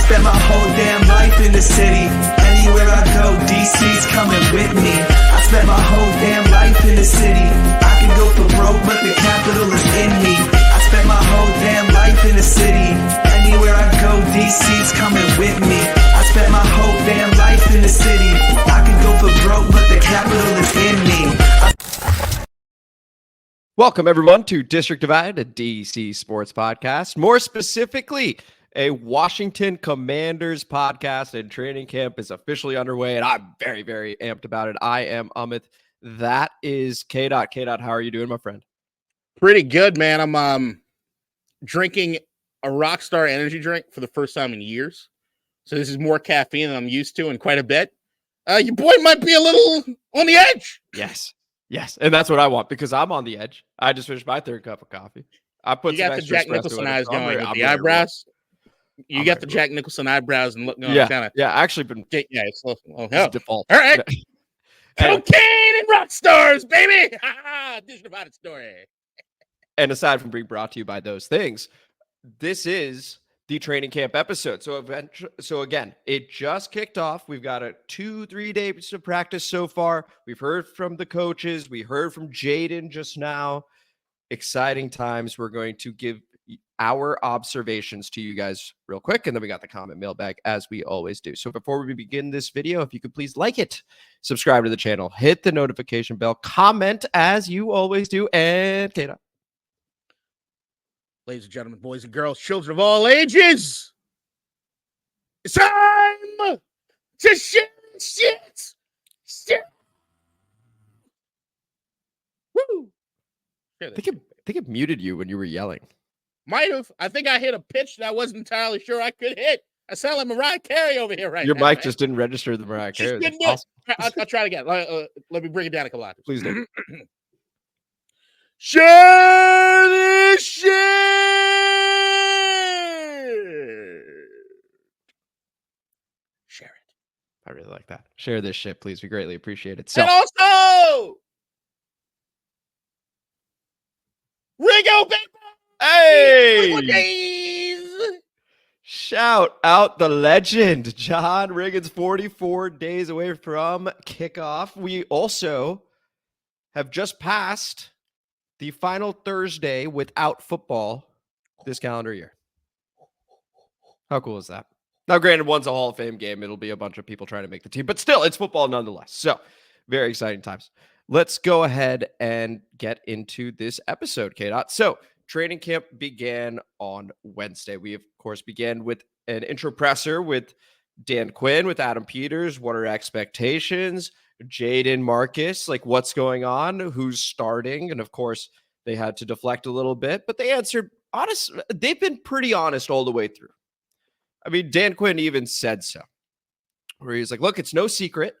spent my whole damn life in the city. Anywhere I go, DC's coming with me. I spent my whole damn life in the city. I can go for broke, but the capital is in me. I spent my whole damn life in the city. Anywhere I go, DC's coming with me. I spent my whole damn life in the city. I can go for broke, but the capital is in me. Welcome, everyone, to District Divide, a DC sports podcast. More specifically, a Washington Commanders podcast, and training camp is officially underway, and I'm very, very amped about it. I am Amit. That is K-Dot. K-Dot, how are you doing, my friend? Pretty good, man. I'm drinking a Rockstar energy drink for the first time in years. So this is more caffeine than I'm used to, and quite a bit. Your boy might be a little on the edge. Yes, and that's what I want because I'm on the edge. I just finished my third cup of coffee. I put you some got the extra Jack Nicholson eyes going with the eyebrows. You got the Jack Nicholson eyebrows and look. Yeah, I actually been. Yeah, it's default. All right, cocaine and rock stars, baby. District Divided story. And aside from being brought to you by those things, this is the training camp episode. So again, it just kicked off. We've got 2-3 days of practice so far. We've heard from the coaches. We heard from Jayden just now. Exciting times. We're going to give our observations to you guys real quick, and then we got the comment mailbag as we always do. So before we begin this video, if you could please like it, subscribe to the channel, hit the notification bell, comment as you always do, and Kata. Ladies and gentlemen, boys and girls, children of all ages, it's time to shit. Woo! I think it muted you when you were yelling. Might have. I think I hit a pitch that I wasn't entirely sure I could hit. I sound like Mariah Carey over here right now. Your mic just didn't register the Mariah Carey. Awesome. I'll try it again. Let me bring it down a couple of times. Please do. Share this shit! Share it. I really like that. Share this shit, please. We greatly appreciate it. So, and also, Ringo Paper! Hey! Shout out the legend, John Riggins, 44 days away from kickoff. We also have just passed the final Thursday without football this calendar year. How cool is that? Now, granted, one's a Hall of Fame game. It'll be a bunch of people trying to make the team, but still, it's football nonetheless. So, very exciting times. Let's go ahead and get into this episode, K-Dot. So, training camp began on Wednesday. We, of course, began with an intro presser with Dan Quinn, with Adam Peters. What are expectations? Jayden, Marcus, like what's going on? Who's starting? And, of course, they had to deflect a little bit, but they answered honest. They've been pretty honest all the way through. I mean, Dan Quinn even said so, where he's like, look, it's no secret.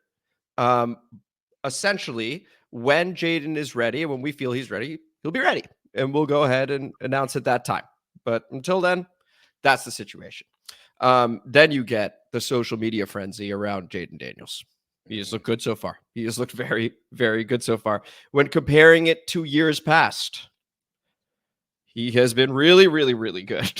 Essentially, when Jayden is ready and when we feel he's ready, he'll be ready. And we'll go ahead and announce at that time. But until then, that's the situation. Then you get the social media frenzy around Jayden Daniels. He has looked good so far. He has looked very, very good so far. When comparing it to years past, he has been really, really, really good.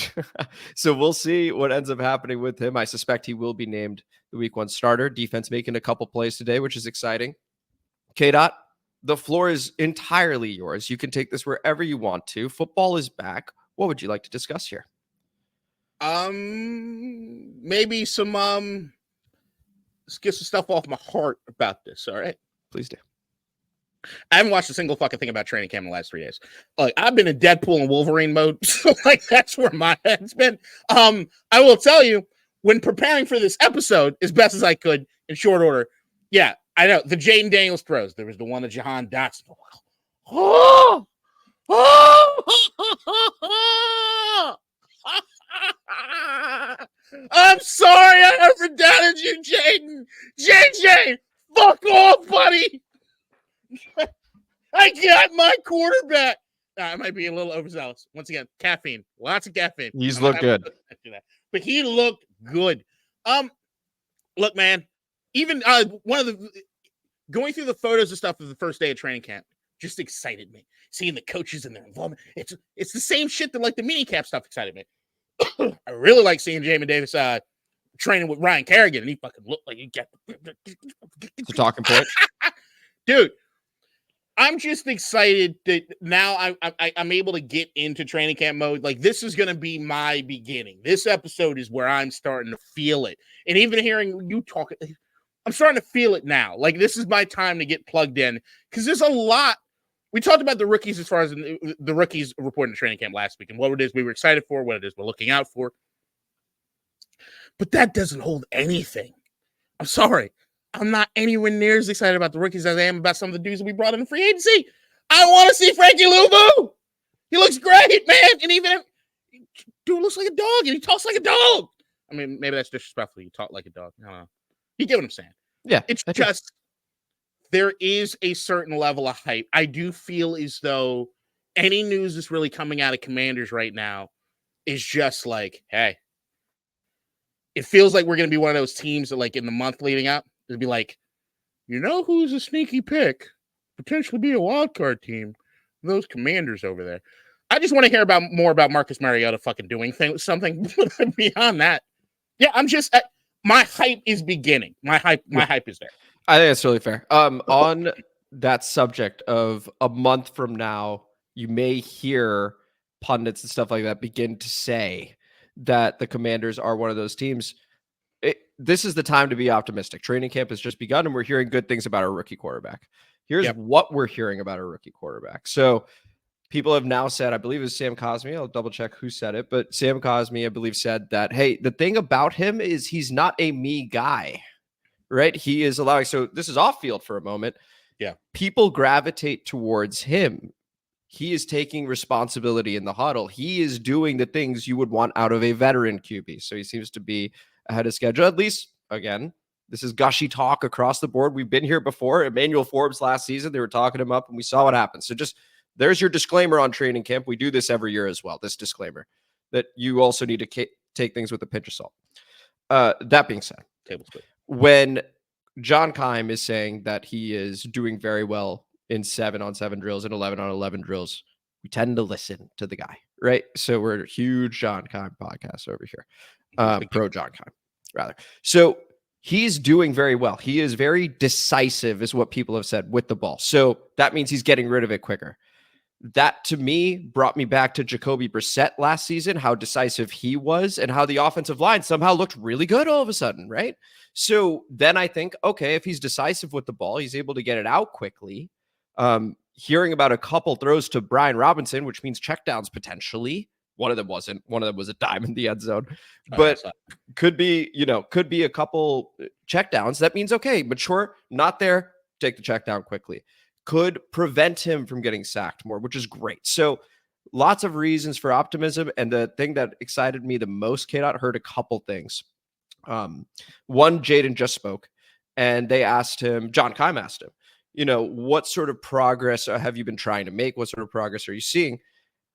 So we'll see what ends up happening with him. I suspect he will be named the week 1 starter. Defense making a couple plays today, which is exciting. K-Dot, the floor is entirely yours. You can take this wherever you want to. Football is back. What would you like to discuss here? Maybe some let's get some stuff off my heart about this. All right, please do. I haven't watched a single fucking thing about training camp in the last 3 days. Like, I've been in Deadpool and Wolverine mode, so like that's where my head's been. I will tell you, when preparing for this episode as best as I could in short order, yeah, I know the Jayden Daniels throws. There was the one that Jahan Dotson. I'm sorry I ever doubted you, Jayden. JJ, fuck off, buddy. I got my quarterback. I might be a little overzealous. Once again, caffeine. Lots of caffeine. He's looked good. But he looked good. Look, man, even one of the going through the photos and stuff of the first day of training camp just excited me. Seeing the coaches and their involvement. It's the same shit that like the mini cap stuff excited me. I really like seeing Jamin Davis training with Ryan Kerrigan, and he fucking looked like he get It's a talking point. Dude, I'm just excited that now I'm able to get into training camp mode. Like, this is going to be my beginning. This episode is where I'm starting to feel it. And even hearing you talk, I'm starting to feel it now. Like, this is my time to get plugged in because there's a lot. We talked about the rookies as far as the rookies reporting to training camp last week and what it is we were excited for, what it is we're looking out for. But that doesn't hold anything. I'm sorry. I'm not anywhere near as excited about the rookies as I am about some of the dudes that we brought in free agency. I want to see Frankie Luvu. He looks great, man. And even dude looks like a dog and he talks like a dog. I mean, maybe that's disrespectful. You talk like a dog. I don't know. You get what I'm saying? Yeah. It's just there is a certain level of hype. I do feel as though any news that's really coming out of Commanders right now is just like, hey, it feels like we're going to be one of those teams that, like, in the month leading up, it'll be like, you know who's a sneaky pick? Potentially be a wild card team. Those Commanders over there. I just want to hear more about Marcus Mariota fucking doing something beyond that. Yeah, I'm just my hype is beginning. My hype is there. I think that's really fair. On that subject of a month from now, you may hear pundits and stuff like that begin to say that the Commanders are one of those teams. This is the time to be optimistic. Training camp has just begun, and we're hearing good things about our rookie quarterback. Here's what we're hearing about our rookie quarterback. So people have now said, I believe it was Sam Cosmi, I'll double check who said it, but Sam Cosmi, I believe, said that, hey, the thing about him is he's not a me guy, right? He is allowing, so this is off field for a moment. Yeah. People gravitate towards him. He is taking responsibility in the huddle. He is doing the things you would want out of a veteran QB. So he seems to be ahead of schedule. At least, again, this is gushy talk across the board. We've been here before. Emmanuel Forbes last season, they were talking him up, and we saw what happened. So just there's your disclaimer on training camp. We do this every year as well, this disclaimer, that you also need to take things with a pinch of salt. That being said, when John Keim is saying that he is doing very well in 7-on-7 drills and 11-on-11 drills, we tend to listen to the guy, right? So we're a huge John Keim podcast over here. Pro John Keim, rather. So he's doing very well. He is very decisive, is what people have said, with the ball. So that means he's getting rid of it quicker. That, to me, brought me back to Jacoby Brissett last season, how decisive he was and how the offensive line somehow looked really good all of a sudden, right? So then I think, okay, if he's decisive with the ball, he's able to get it out quickly. Hearing about a couple throws to Brian Robinson, which means checkdowns potentially. One of them wasn't. One of them was a dime in the end zone, but could be a couple checkdowns. That means, okay, mature, not there, take the check down quickly. Could prevent him from getting sacked more, which is great. So lots of reasons for optimism. And the thing that excited me the most, K-Dot, heard a couple things. One, Jayden just spoke, and they asked him, John Keim asked him, what sort of progress have you been trying to make? What sort of progress are you seeing?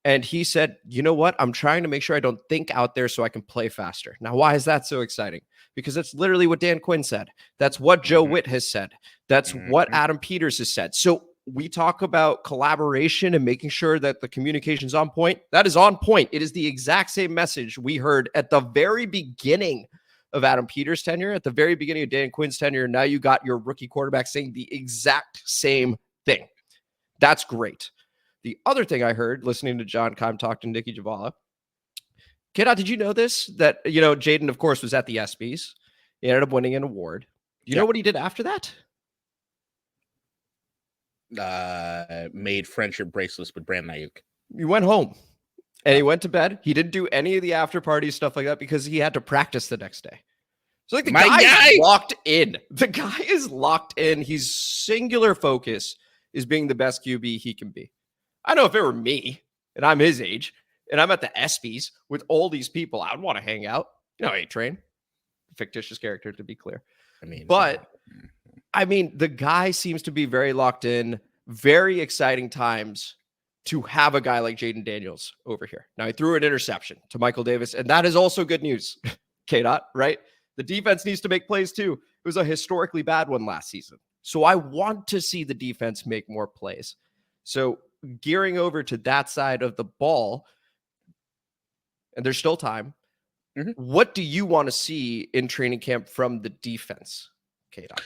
And he said, you know what? I'm trying to make sure I don't think out there so I can play faster. Now, why is that so exciting? Because that's literally what Dan Quinn said. That's what Joe Witt has said. That's what Adam Peters has said. So we talk about collaboration and making sure that the communication's on point. That is on point. It is the exact same message we heard at the very beginning of Adam Peters' tenure, at the very beginning of Dan Quinn's tenure. Now you got your rookie quarterback saying the exact same thing. That's great. The other thing I heard listening to John Keim talk to Nikki Javala, Kidda, did you know this? That, Jayden, of course, was at the ESPYs. He ended up winning an award. Do you know what he did after that? Made friendship bracelets with Brandon Ayuk. He went home and he went to bed. He didn't do any of the after party stuff like that because he had to practice the next day. So like the guy is locked in. The guy is locked in. His singular focus is being the best QB he can be. I know if it were me and I'm his age and I'm at the ESPYs with all these people, I would want to hang out. A-Train, fictitious character to be clear. The guy seems to be very locked in, very exciting times to have a guy like Jayden Daniels over here. Now he threw an interception to Michael Davis, and that is also good news. K-Dot, right? The defense needs to make plays too. It was a historically bad one last season. So I want to see the defense make more plays. So gearing over to that side of the ball, and there's still time, What do you want to see in training camp from the defense, K-Dot?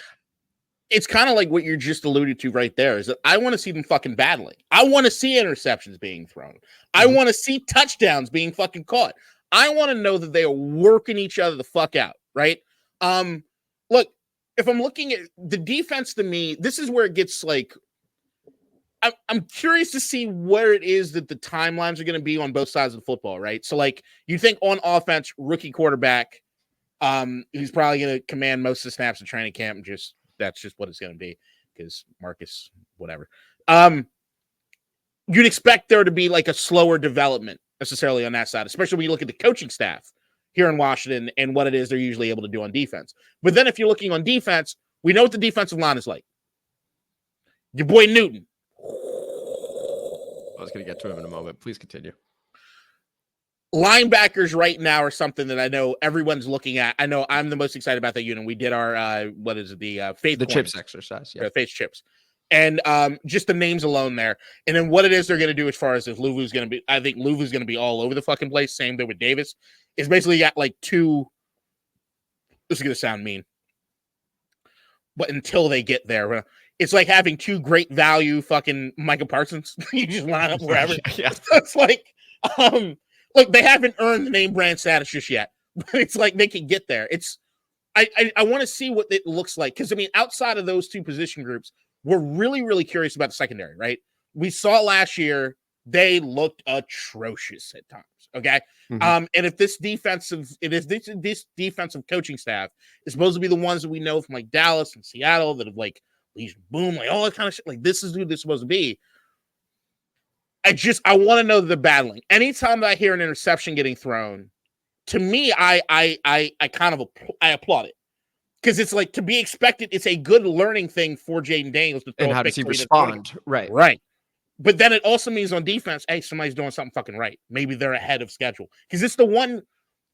It's kind of like what you're just alluded to right there, is that I want to see them fucking battling. I want to see interceptions being thrown. I want to see touchdowns being fucking caught. I want to know that they are working each other the fuck out, right? Look, if I'm looking at the defense, to me, this is where it gets like, I'm curious to see where it is that the timelines are going to be on both sides of the football, right? So, like, you think on offense, rookie quarterback, who's probably going to command most of the snaps in training camp. That's just what it's going to be, because Marcus, whatever. You'd expect there to be like a slower development necessarily on that side, especially when you look at the coaching staff here in Washington and what it is they're usually able to do on defense. But then if you're looking on defense, we know what the defensive line is like. Your boy Newton. I was going to get to him in a moment. Please continue. Linebackers right now are something that I know everyone's looking at. I know I'm the most excited about that unit. We did our faith chips exercise, faith chips, and just the names alone there, and then what it is they're going to do as far as if Luvu's going to be. I think Luvu's going to be all over the fucking place. Same thing with Davis. It's basically got like two. This is going to sound mean, but until they get there, it's like having two great value fucking Micah Parsons. You just line up wherever. Yeah. It's like look, they haven't earned the name brand status just yet, but it's like they can get there. I want to see what it looks like, because I mean, outside of those two position groups, we're really, really curious about the secondary, right? We saw last year they looked atrocious at times. Okay, and if this defensive coaching staff is supposed to be the ones that we know from like Dallas and Seattle that have like these boom, like all that kind of shit, like this is who this is supposed to be. I want to know that they're battling. Anytime that I hear an interception getting thrown, to me, I applaud it, because it's like to be expected. It's a good learning thing for Jayden Daniels to throw. And how does he respond? Right. But then it also means on defense, hey, somebody's doing something fucking right. Maybe they're ahead of schedule, because it's the one.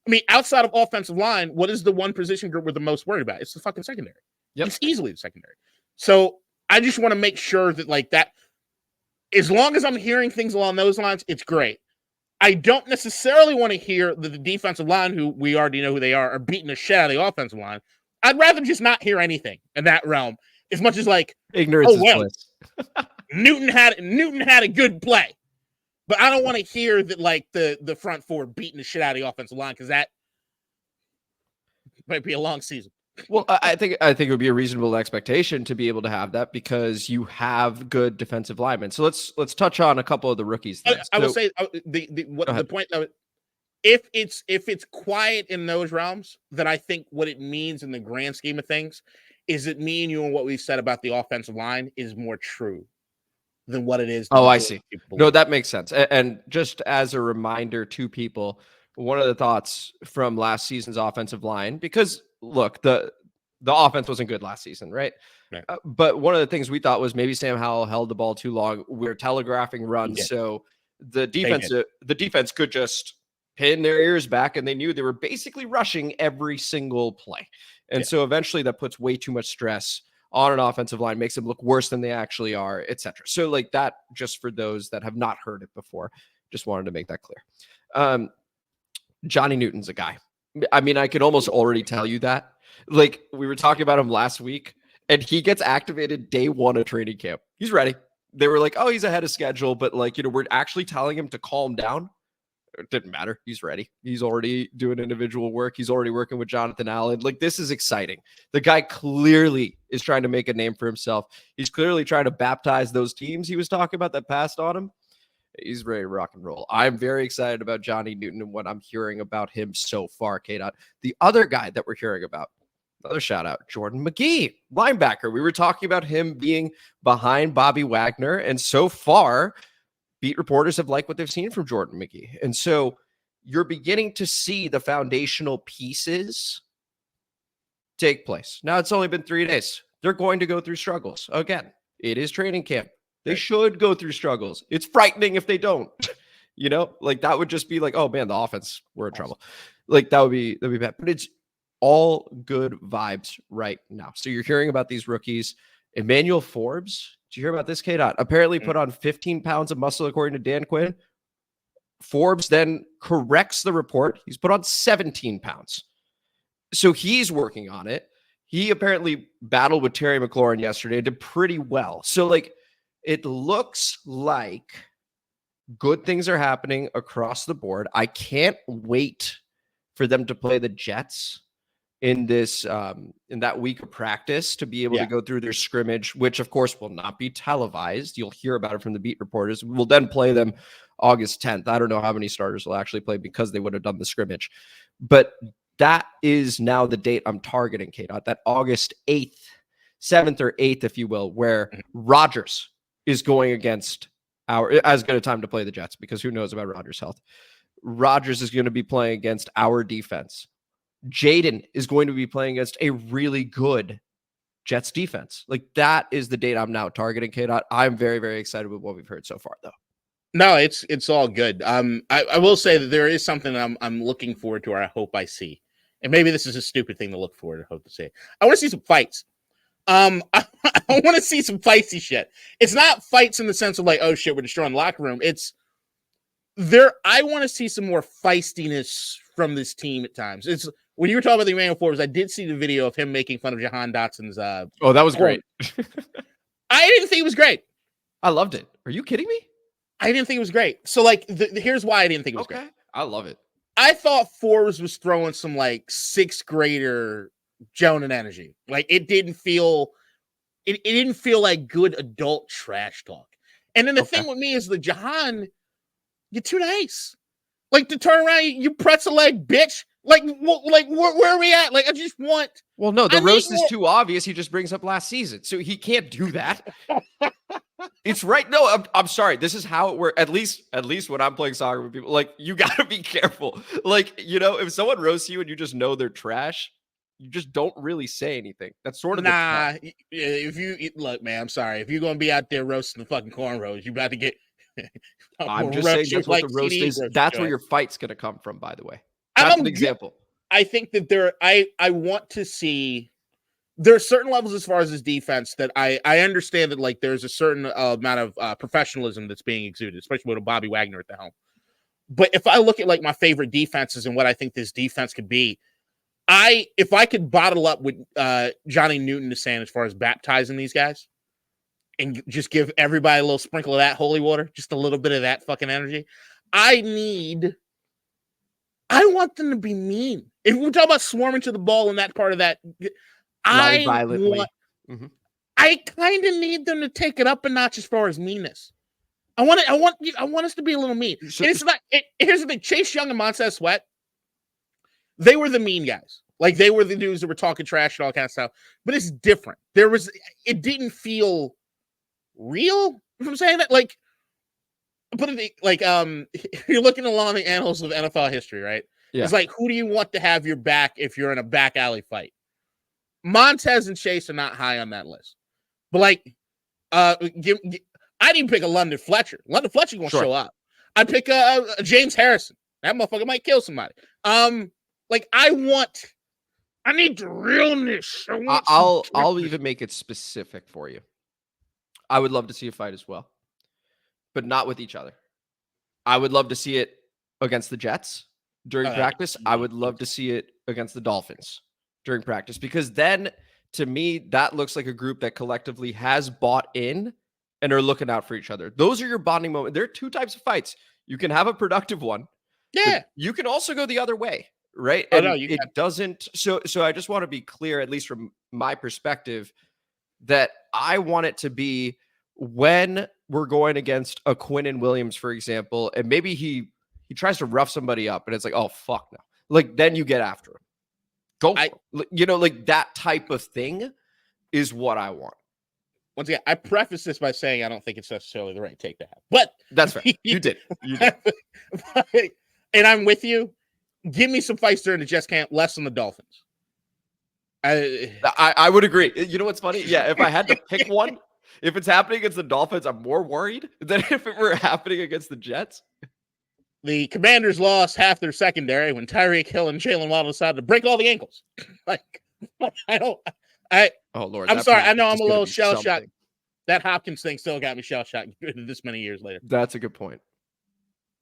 I mean, outside of offensive line, what is the one position group we're the most worried about? It's the fucking secondary. Yep. It's easily the secondary. So I just want to make sure that like that. As long as I'm hearing things along those lines, it's great. I don't necessarily want to hear that the defensive line, who we already know who they are beating the shit out of the offensive line. I'd rather just not hear anything in that realm, as much as like ignorance is bliss. Newton had a good play, but I don't want to hear that like the front four beating the shit out of the offensive line, because that might be a long season. Well, I think it would be a reasonable expectation to be able to have that, because you have good defensive linemen. So let's touch on a couple of the rookies. I will say the point of it, if it's quiet in those realms, then I think what it means in the grand scheme of things is that me and you and what we've said about the offensive line is more true than what it is. Oh, I see. No, that makes sense. And just as a reminder to people, one of the thoughts from last season's offensive line, because look, the offense wasn't good last season, right? But one of the things we thought was maybe Sam Howell held the ball too long. We're telegraphing runs, so the defense could just pin their ears back, and they knew they were basically rushing every single play. And so eventually that puts way too much stress on an offensive line, makes them look worse than they actually are, etc. So like that, just for those that have not heard it before, just wanted to make that clear. Johnny Newton's a guy. I mean, I could almost already tell you that. Like, we were talking about him last week, and he gets activated day one of training camp. He's ready. They were like, oh, he's ahead of schedule, but like, we're actually telling him to calm down. It didn't matter. He's ready. He's already doing individual work. He's already working with Jonathan Allen. Like, this is exciting. The guy clearly is trying to make a name for himself. He's clearly trying to baptize those teams he was talking about that passed on him. He's ready to rock and roll. I'm very excited about Johnny Newton and what I'm hearing about him so far, K-Dot. The other guy that we're hearing about, another shout out, Jordan McGee, linebacker. We were talking about him being behind Bobby Wagner, and so far, beat reporters have liked what they've seen from Jordan McGee. And so you're beginning to see the foundational pieces take place. Now, it's only been 3 days. They're going to go through struggles. Again, it is training camp. They should go through struggles. It's frightening if they don't. Like that would just be like, oh man, the offense, we're in trouble. Like that'd be bad. But it's all good vibes right now. So you're hearing about these rookies. Emmanuel Forbes, did you hear about this, K-Dot? Apparently put on 15 pounds of muscle according to Dan Quinn. Forbes then corrects the report. He's put on 17 pounds. So he's working on it. He apparently battled with Terry McLaurin yesterday, did pretty well. So, like, it looks like good things are happening across the board. I can't wait for them to play the Jets in this in that week of practice to be able to go through their scrimmage, which of course will not be televised. You'll hear about it from the beat reporters. We'll then play them August 10th. I don't know how many starters will actually play because they would have done the scrimmage, but that is now the date I'm targeting, K-Dot, that August 8th, 7th or 8th, if you will, where Rodgers is going against as good a time to play the Jets, because who knows about Rodgers' health. Rodgers is going to be playing against our defense. Jayden is going to be playing against a really good Jets defense. Like, that is the date I'm now targeting, K-Dot. I'm very, very excited with what we've heard so far, though. No, it's all good. I will say that there is something I'm looking forward to, or I hope I see. And maybe this is a stupid thing to look forward to, hope to see. I want to see some fights. I want to see some feisty shit. It's not fights in the sense of like, oh shit, we're destroying the locker room. It's there. I want to see some more feistiness from this team at times. It's when you were talking about the Emmanuel Forbes, I did see the video of him making fun of Jahan Dotson's. Oh, that was great. I didn't think it was great. I loved it. Are you kidding me? I didn't think it was great. So like, here's why I didn't think it was great. I love it. I thought Forbes was throwing some like sixth grader Jonan energy. Like it didn't feel like good adult trash talk. And then the thing with me is the Jahan, you're too nice. Like to turn around, you pretzel leg, bitch. Like where are we at? Like I just want. Well, no, the roast is too obvious. He just brings up last season, so he can't do that. It's right. No, I'm sorry. This is how it works. At least when I'm playing soccer with people, like, you got to be careful. Like, you know, if someone roasts you and you just know they're trash, you just don't really say anything. That's sort of if you look, man, I'm sorry. If you're gonna be out there roasting the fucking cornrows, you about to get. I'm just saying that's what the roast is. That's where your fight's gonna come from. By the way, that's an example. I think that I want to see. There are certain levels as far as his defense that I understand that like there's a certain amount of professionalism that's being exuded, especially with Bobby Wagner at the helm. But if I look at like my favorite defenses and what I think this defense could be, if I could bottle up with Johnny Newton to Sand as far as baptizing these guys and just give everybody a little sprinkle of that holy water, just a little bit of that fucking energy. I want them to be mean. If we're talking about swarming to the ball and that part of that, I kind of need them to take it up a notch as far as meanness. I want us to be a little mean. And it's not. Here's the thing: Chase Young and Montez Sweat, they were the mean guys. Like they were the dudes that were talking trash and all kind of stuff. But it's different. It didn't feel real. If I'm saying that, like, put it like you're looking along the annals of NFL history, right? Yeah. It's like, who do you want to have your back if you're in a back alley fight? Montez and Chase are not high on that list. But like, I didn't pick a London Fletcher. London Fletcher gonna show up. I pick a James Harrison. That motherfucker might kill somebody. Like I need the realness. I'll even make it specific for you. I would love to see a fight as well, but not with each other. I would love to see it against the Jets during practice. I would love to see it against the Dolphins during practice, because then to me, that looks like a group that collectively has bought in and are looking out for each other. Those are your bonding moments. There are two types of fights. You can have a productive one. Yeah. You can also go the other way, right? And it doesn't. So I just want to be clear, at least from my perspective, that I want it to be when we're going against a Quinn and Williams, for example, and maybe he tries to rough somebody up and it's like, oh, fuck no. Like, then you get after him. Like that type of thing is what I want. Once again, I preface this by saying I don't think it's necessarily the right take to have, but that's fair. You did. And I'm with you. Give me some fights during the Jets camp, less on the Dolphins. I would agree. You know what's funny? Yeah, if I had to pick one, if it's happening against the Dolphins, I'm more worried than if it were happening against the Jets. The Commanders lost half their secondary when Tyreek Hill and Jalen Waddle decided to break all the ankles. Oh Lord, I'm sorry. I know I'm a little shell shocked. That Hopkins thing still got me shell shocked this many years later. That's a good point.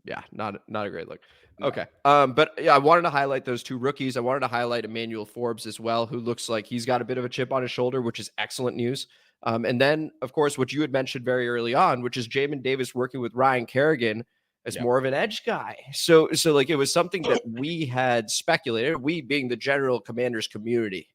Yeah, not a great look. No. Okay. But yeah, I wanted to highlight those two rookies. I wanted to highlight Emmanuel Forbes as well, who looks like he's got a bit of a chip on his shoulder, which is excellent news. And then, of course, what you had mentioned very early on, which is Jamin Davis working with Ryan Kerrigan as more of an edge guy. So like it was something that we had speculated, we being the general Commanders community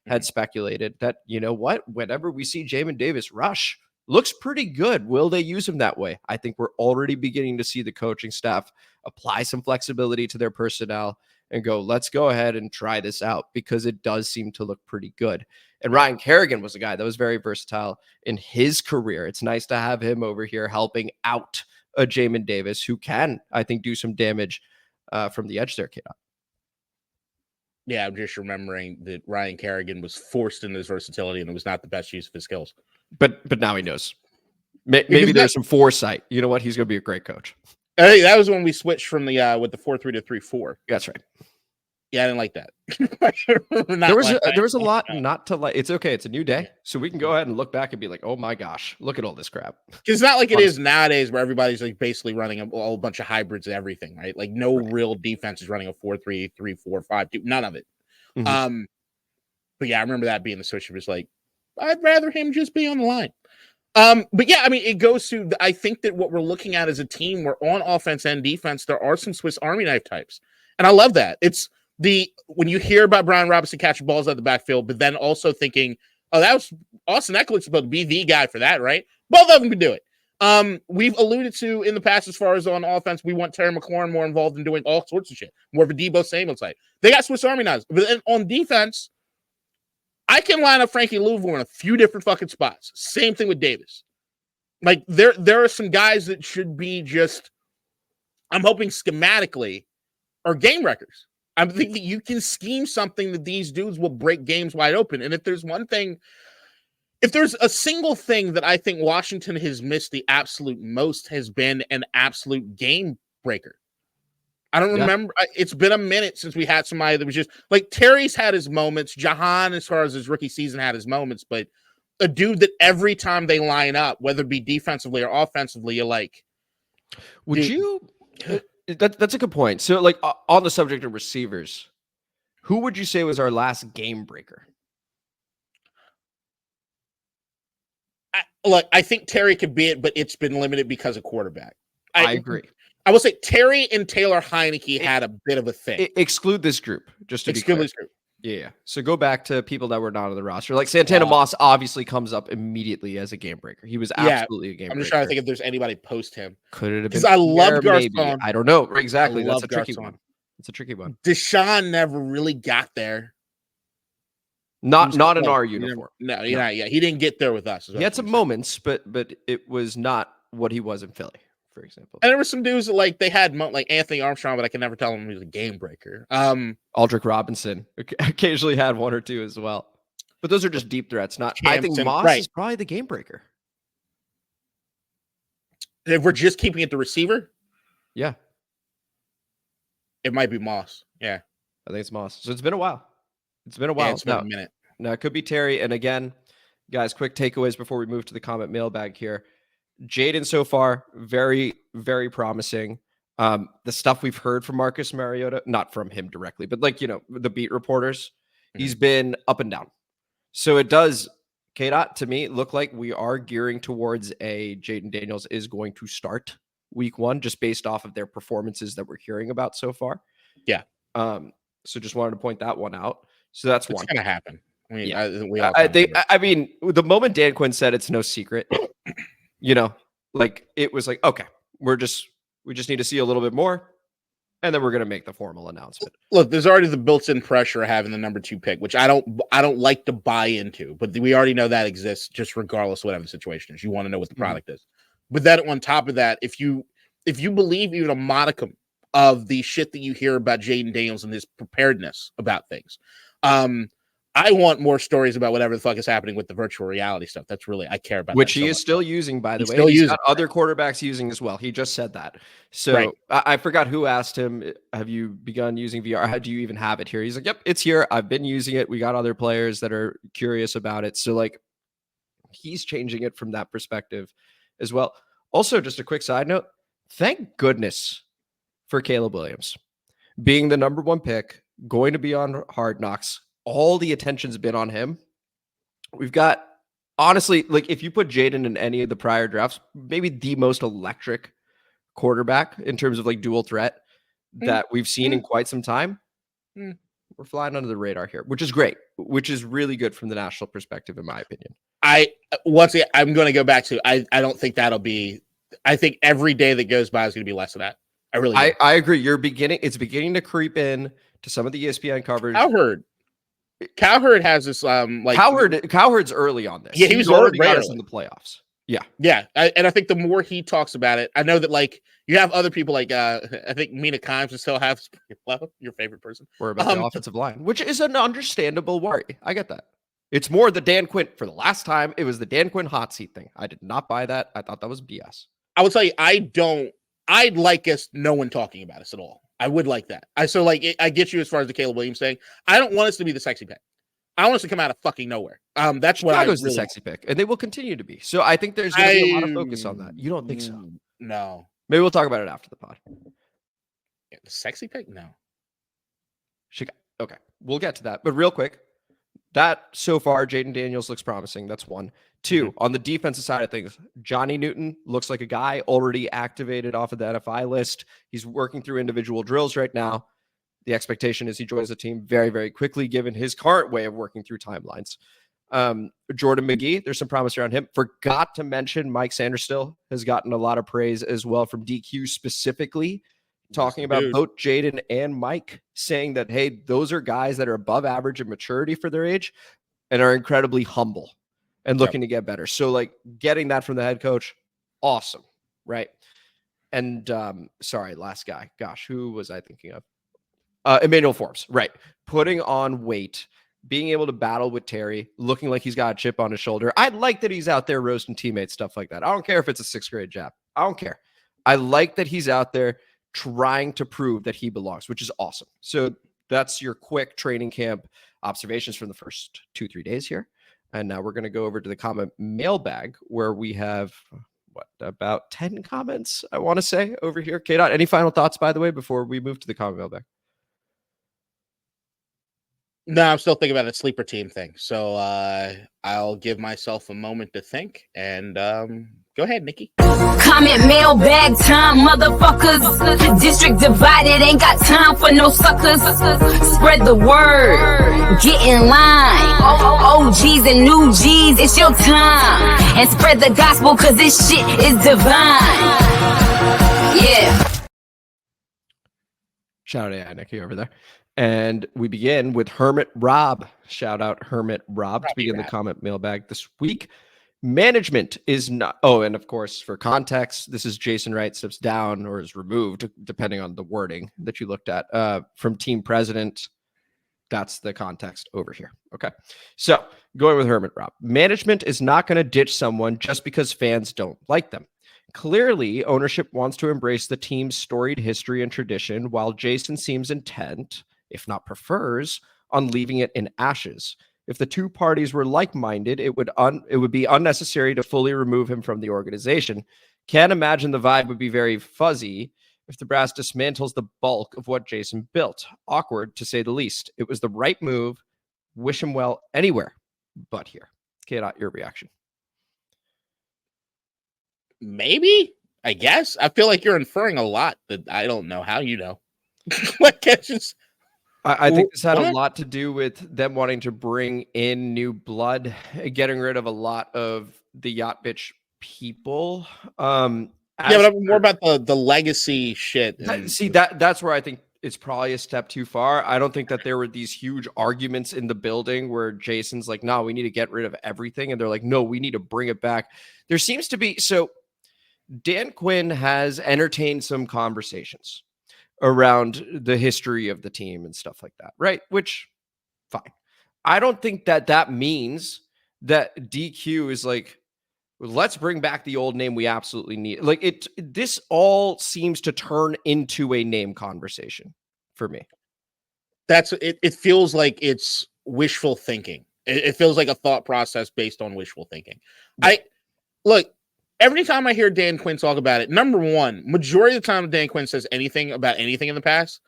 had speculated that, you know what, whenever we see Jamin Davis rush, looks pretty good. Will they use him that way? I think we're already beginning to see the coaching staff apply some flexibility to their personnel and go, let's go ahead and try this out because it does seem to look pretty good. And Ryan Kerrigan was a guy that was very versatile in his career. It's nice to have him over here helping out a Jamin Davis who can, I think, do some damage from the edge there, K-Dot. Yeah, I'm just remembering that Ryan Kerrigan was forced into his versatility and it was not the best use of his skills. But now he knows. Maybe there's some foresight. You know what? He's going to be a great coach. I think that was when we switched from the with the 4-3 to 3-4. That's right. Yeah, I didn't like that. there was a lot not to like. It's okay. It's a new day, so we can go ahead and look back and be like, "Oh my gosh, look at all this crap." It's not like it is nowadays where everybody's like basically running a whole bunch of hybrids and everything, right? Like no real defense is running a 4-3, 3-4, 5-2. None of it. Mm-hmm. But yeah, I remember that being the switch. It was like, I'd rather him just be on the line. But yeah, I mean, it goes to, I think that what we're looking at as a team, where on offense and defense, there are some Swiss Army knife types. And I love that. It's when you hear about Brian Robinson catching balls out of the backfield, but then also thinking, oh, that was Austin Eckler's supposed to be the guy for that, right? Both of them can do it. We've alluded to in the past, as far as on offense, we want Terry McLaurin more involved in doing all sorts of shit, more of a Debo Samuel type. They got Swiss Army knives. But then on defense, I can line up Frankie Louisville in a few different fucking spots. Same thing with Davis. Like there are some guys that should be just, I'm hoping schematically, are game wreckers. I think that you can scheme something that these dudes will break games wide open. And if there's one thing, if there's a single thing that I think Washington has missed the absolute most, has been an absolute game breaker. I don't remember. It's been a minute since we had somebody that was just like, Terry's had his moments. Jahan, as far as his rookie season, had his moments, but a dude that every time they line up, whether it be defensively or offensively, you're like, would you? That's a good point. So, like on the subject of receivers, who would you say was our last game breaker? I think Terry could be it, but it's been limited because of quarterback. I agree. I will say Terry and Taylor Heineke had a bit of a thing. Exclude this group, just to exclude be clear. This group. Yeah. So go back to people that were not on the roster. Like Santana Moss obviously comes up immediately as a game breaker. He was absolutely a game breaker. I'm just trying to think if there's anybody post him. Could it have been? Because I love Garcon. I don't know. Exactly. That's a tricky one. It's a tricky one. Deshaun never really got there. Not in our uniform. No, yeah, he didn't get there with us. He had some moments, but it was not what he was in Philly, for example. And there were some dudes that, like, they had like Anthony Armstrong, but I can never tell him he was a game breaker. Aldrick Robinson occasionally had one or two as well, but those are just deep threats. Not. Champson, I think Moss is probably the game breaker. If we're just keeping it the receiver, yeah, it might be Moss. Yeah, I think it's Moss. So it's been a while. It's been a while. Yeah, it's been a minute. Now it could be Terry. And again, guys, quick takeaways before we move to the comment mailbag here. Jayden so far, very, very promising. The stuff we've heard from Marcus Mariota, not from him directly, but like, the beat reporters, he's been up and down. So it does, K-Dot, to me, look like we are gearing towards a Jayden Daniels is going to start week 1, just based off of their performances that we're hearing about so far. Yeah. So just wanted to point that one out. So that's one. It's going to happen. I mean, yeah. I mean, the moment Dan Quinn said it's no secret, like it was like, okay, we just need to see a little bit more, and then we're going to make the formal announcement. Look, there's already the built-in pressure of having the number 2 pick, which I don't like to buy into, but we already know that exists just regardless of whatever the situation is. You want to know what the product is. But then on top of that, if you believe even a modicum of the shit that you hear about Jayden Daniels and his preparedness about things, I want more stories about whatever the fuck is happening with the virtual reality stuff. That's really, I care about. Which he is still using, by the way. He's got other quarterbacks using as well. He just said that. So I forgot who asked him, have you begun using VR? How do you even have it here? He's like, yep, it's here. I've been using it. We got other players that are curious about it. So like he's changing it from that perspective as well. Also, just a quick side note. Thank goodness for Caleb Williams. Being the number 1 pick, going to be on Hard Knocks, all the attention's been on him. We've got, honestly, like if you put Jayden in any of the prior drafts, maybe the most electric quarterback in terms of like dual threat that we've seen in quite some time. We're flying under the radar here, which is great, which is really good from the national perspective, in my opinion. I'm going to go back to, I don't think that'll be, I think every day that goes by is going to be less of that. I really do. I agree. It's beginning to creep in to some of the ESPN coverage. Cowherd has this Cowherd's early on this. Yeah, he was already got early us in the playoffs. Yeah. Yeah. And I think the more he talks about it, I know that like you have other people like I think Mina Kimes still have your favorite person. Or about the offensive line, which is an understandable worry. I get that. It's more the Dan Quinn. For the last time, it was the Dan Quinn hot seat thing. I did not buy that. I thought that was BS. I would tell you, I'd like us no one talking about us at all. I would like that. I get you as far as the Caleb Williams thing. I don't want us to be the sexy pick. I want us to come out of fucking nowhere. That's what Chicago's the sexy pick, and they will continue to be. So I think there's going to be a lot of focus on that. You don't think so? No. Maybe we'll talk about it after the pod. Yeah, the sexy pick? No. Chicago. Okay, we'll get to that. But real quick, that so far, Jayden Daniels looks promising. That's 1. 2, on the defensive side of things, Johnny Newton looks like a guy already activated off of the NFI list. He's working through individual drills right now. The expectation is he joins the team very, very quickly, given his current way of working through timelines. Jordan McGee, there's some promise around him. Forgot to mention Mike Sainristil has gotten a lot of praise as well from DQ specifically, talking about both Jayden and Mike, saying that, hey, those are guys that are above average in maturity for their age and are incredibly humble and looking to get better. So like getting that from the head coach, awesome. Right. And sorry, last guy. Gosh, who was I thinking of? Emmanuel Forbes, right. Putting on weight, being able to battle with Terry, looking like he's got a chip on his shoulder. I like that he's out there roasting teammates, stuff like that. I don't care if it's a 6th grade jab. I don't care. I like that he's out there trying to prove that he belongs, which is awesome. So that's your quick training camp observations from the first 2-3 days here. And now we're going to go over to the comment mailbag where we have about 10 comments, I want to say, over here. K-Dot, any final thoughts, by the way, before we move to the comment mailbag? No, I'm still thinking about a sleeper team thing. So I'll give myself a moment to think and go ahead, Nikki. Comment mailbag time, motherfuckers. District divided, ain't got time for no suckers. Spread the word, get in line. OGs and new G's, it's your time. And spread the gospel, cause this shit is divine. Yeah. Shout out to Nikki over there. And we begin with Hermit Rob. Shout out Hermit Rob to begin the comment mailbag this week. Management is not. Oh, and of course, for context, this is Jason Wright steps down or is removed, depending on the wording that you looked at, from team president. That's the context over here. Okay. So going with Hermit Rob. Management is not going to ditch someone just because fans don't like them. Clearly, ownership wants to embrace the team's storied history and tradition, while Jason seems intent, if not prefers, on leaving it in ashes. If the two parties were like-minded, it would be unnecessary to fully remove him from the organization. Can't imagine the vibe would be very fuzzy if the brass dismantles the bulk of what Jason built. Awkward, to say the least. It was the right move. Wish him well anywhere but here. K-Dot, your reaction. Maybe, I guess. I feel like you're inferring a lot that I don't know how you know. Like, it's just... I think this had a lot to do with them wanting to bring in new blood, getting rid of a lot of the yacht bitch people. Yeah, but I'm more about the legacy shit. See, that's where I think it's probably a step too far. I don't think that there were these huge arguments in the building where Jason's like, no, we need to get rid of everything. And they're like, no, we need to bring it back. There seems to be... So Dan Quinn has entertained some conversations around the history of the team and stuff like that, right? Which, fine. I don't think that means that DQ is like, let's bring back the old name we absolutely need. Like this all seems to turn into a name conversation for me. That's it. It feels like it's wishful thinking. It feels like a thought process based on wishful thinking. every time I hear Dan Quinn talk about it, number one, majority of the time Dan Quinn says anything about anything in the past,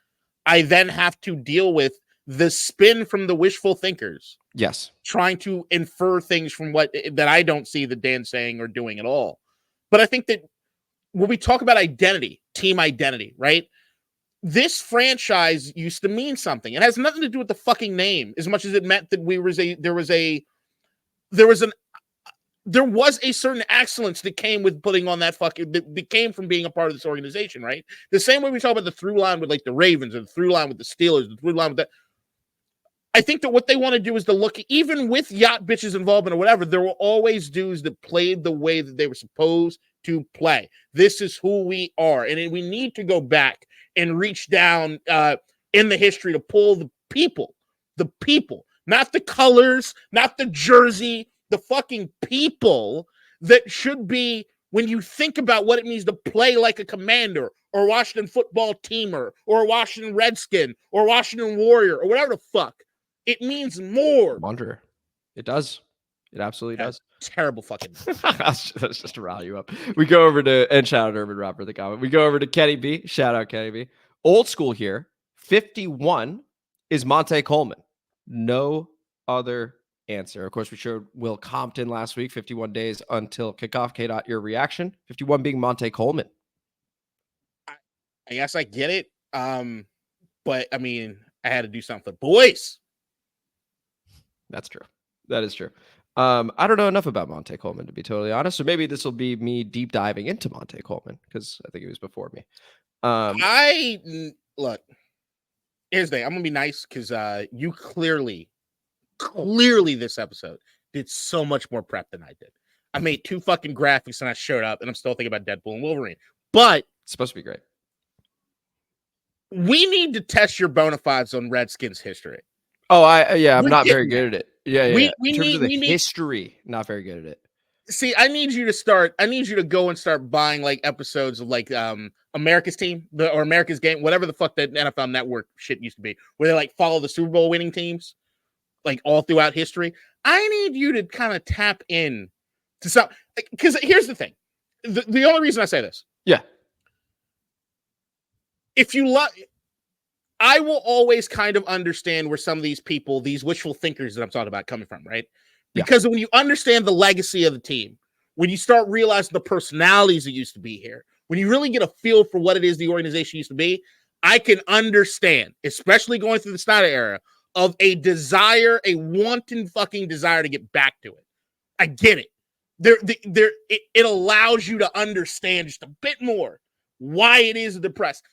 I then have to deal with the spin from the wishful thinkers. Yes. Trying to infer things from that I don't see that Dan's saying or doing at all. But I think that when we talk about identity, team identity, right? This franchise used to mean something. It has nothing to do with the fucking name as much as it meant that there was a certain excellence that came with putting on that that came from being a part of this organization, right? The same way we talk about the through line with like the Ravens or the through line with the Steelers, the through line with that. I think that what they want to do is to look, even with yacht bitches involvement or whatever, there were always dudes that played the way that they were supposed to play. This is who we are. And we need to go back and reach down in the history to pull the people, not the colors, not the jersey, the fucking people that should be, when you think about what it means to play like a Commander or Washington football teamer or Washington Redskin or Washington Warrior or whatever the fuck. It means more. Wanderer. It does. It absolutely does. Terrible fucking. That's just to rile you up. We go over to, and shout out Urban Rob for the comment. We go over to Kenny B. Shout out Kenny B. Old school here. 51 is Monte Coleman. No other answer. Of course, we showed Will Compton last week. 51 days until kickoff. K. Your reaction? 51 being Monte Coleman. I guess I get it. But I mean, I had to do something. Boys. That's true. That is true. I don't know enough about Monte Coleman, to be totally honest. So maybe this will be me deep diving into Monte Coleman because I think he was before me. Look, here's the thing. I'm going to be nice because you clearly this episode did so much more prep than I did. I made 2 fucking graphics and I showed up and I'm still thinking about Deadpool and Wolverine. But it's supposed to be great. We need to test your bona fides on Redskins history. Oh, I'm not very good at it. Yeah. In terms of the need history, not very good at it. See, I need you to go and start buying like episodes of like America's Team or America's Game, whatever the fuck that NFL Network shit used to be, where they like follow the Super Bowl winning teams like all throughout history. I need you to kind of tap in to some, because here's the thing. The only reason I say this. Yeah. If you love, I will always kind of understand where some of these people, these wishful thinkers that I'm talking about, coming from, right? Because when you understand the legacy of the team, when you start realizing the personalities that used to be here, when you really get a feel for what it is the organization used to be, I can understand, especially going through the Snyder era, of a desire, a wanton fucking desire to get back to it. I get it. It allows you to understand just a bit more why it is depressed.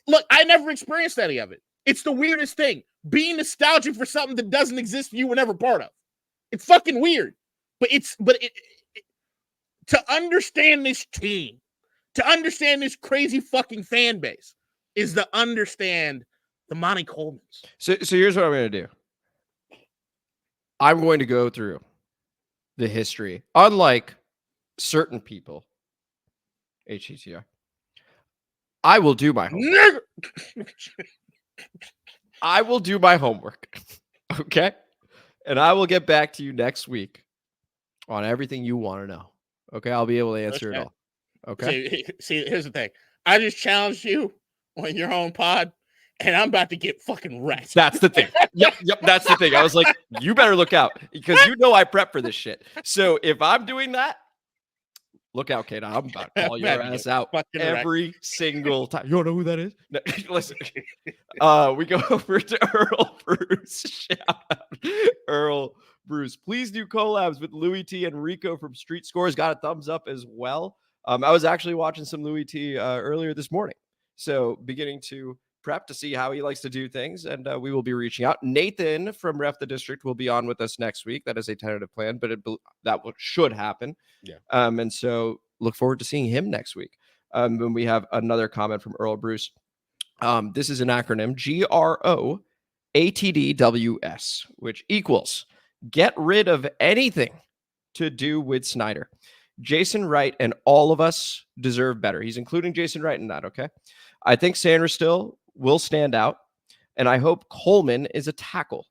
Look, I never experienced any of it. It's the weirdest thing. Being nostalgic for something that doesn't exist you were never part of. It's fucking weird. But to understand this team, to understand this crazy fucking fan base, is to understand the Monte Colemans. So here's what I'm going to do. I'm going to go through the history. Unlike certain people, HTTR, I will do my homework. I will do my homework. Okay? And I will get back to you next week on everything you want to know. Okay? I'll be able to answer it all. Okay? See, here's the thing. I just challenged you on your own pod, and I'm about to get fucking wrecked. That's the thing. Yep. That's the thing. I was like, you better look out because you know I prep for this shit. So if I'm doing that, look out, Kate. I'm about to call your ass out every single time. You don't know who that is? No, listen. We go over to Earl Bruce. Shout out Earl Bruce. Please do collabs with Louis T and Rico from Street Scores. Got a thumbs up as well. I was actually watching some Louis T earlier this morning. So beginning to prep to see how he likes to do things, and we will be reaching out. Nathan from Ref the District will be on with us next week. That is a tentative plan, but should happen. Yeah. And so look forward to seeing him next week. When we have another comment from Earl Bruce. This is an acronym, GROATDWS, which equals get rid of anything to do with Snyder. Jason Wright and all of us deserve better. He's including Jason Wright in that, okay? I think Sainristil will stand out, and I hope Coleman is a tackle.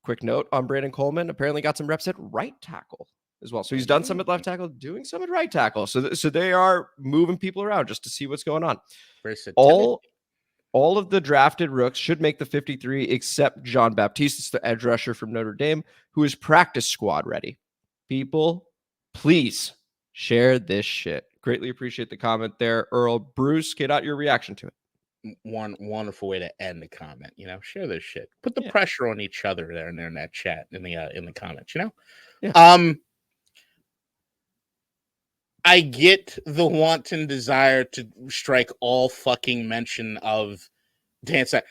Quick note on Brandon Coleman, apparently got some reps at right tackle as well. So he's done some at left tackle, doing some at right tackle. So they are moving people around just to see what's going on. All of the drafted rooks should make the 53 except Jean Baptiste. It's the edge rusher from Notre Dame who is practice squad ready. People, please share this shit. Greatly appreciate the comment there, Earl. Bruce, get out your reaction to it. One wonderful way to end the comment. Share this shit. Put the pressure on each other there in that chat in the comments. Yeah. I get the wanton desire to strike all fucking mention of Dan Snyder.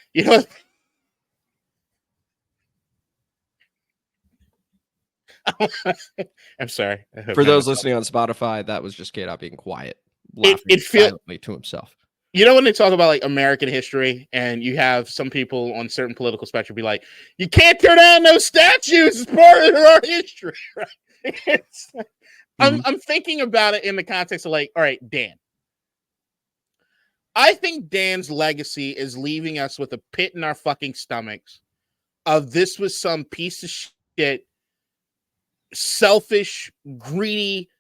I'm sorry. For those listening on Spotify, that was just K-Dot being quiet, laughing silently to himself. When they talk about like American history, and you have some people on certain political spectrum be like, "You can't tear down those statues; it's part of our history." Right? I'm thinking about it in the context of like, all right, Dan. I think Dan's legacy is leaving us with a pit in our fucking stomachs of this was some piece of shit, selfish, greedy,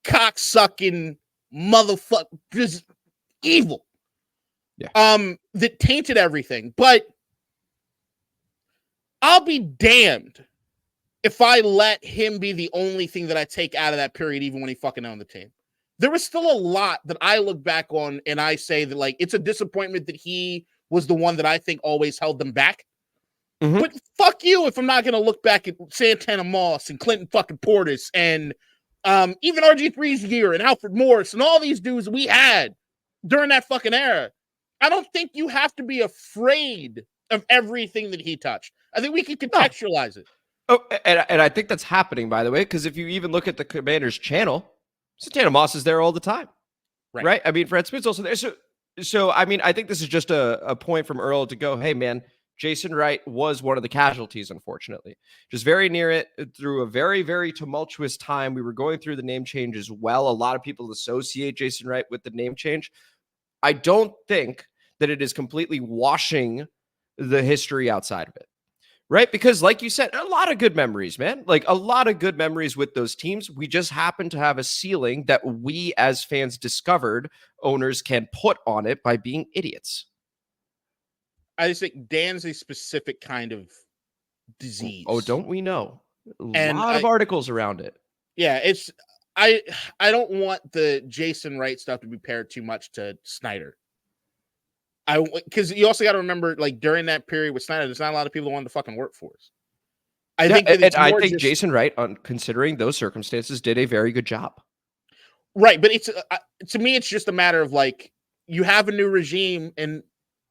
cocksucking motherfucker, just evil. Yeah. That tainted everything. But I'll be damned if I let him be the only thing that I take out of that period, even when he fucking owned the team. There was still a lot that I look back on and I say that, like, it's a disappointment that he was the one that I think always held them back. Mm-hmm. But fuck you if I'm not going to look back at Santana Moss and Clinton fucking Portis and even RG3's year and Alfred Morris and all these dudes we had during that fucking era. I don't think you have to be afraid of everything that he touched. I think we can contextualize it. Oh, and I think that's happening, by the way, because if you even look at the Commanders channel, Santana Moss is there all the time, right? I mean, Fred Smith's also there. So I mean, I think this is just a point from Earl to go, hey, man, Jason Wright was one of the casualties, unfortunately. Just very near it through a very, very tumultuous time. We were going through the name change as well. A lot of people associate Jason Wright with the name change. I don't think that it is completely washing the history outside of it. Right? Because like you said, a lot of good memories, man. Like a lot of good memories with those teams. We just happen to have a ceiling that we as fans discovered owners can put on it by being idiots. I just think Dan's a specific kind of disease. Oh, don't we know? A lot of articles around it. Yeah, it's I don't want the Jason Wright stuff to be paired too much to Snyder. Because you also got to remember, like, during that period with Snyder, there's not a lot of people that wanted to fucking work for us. I think Jason Wright, considering those circumstances, did a very good job. Right, but it's to me, it's just a matter of like you have a new regime, and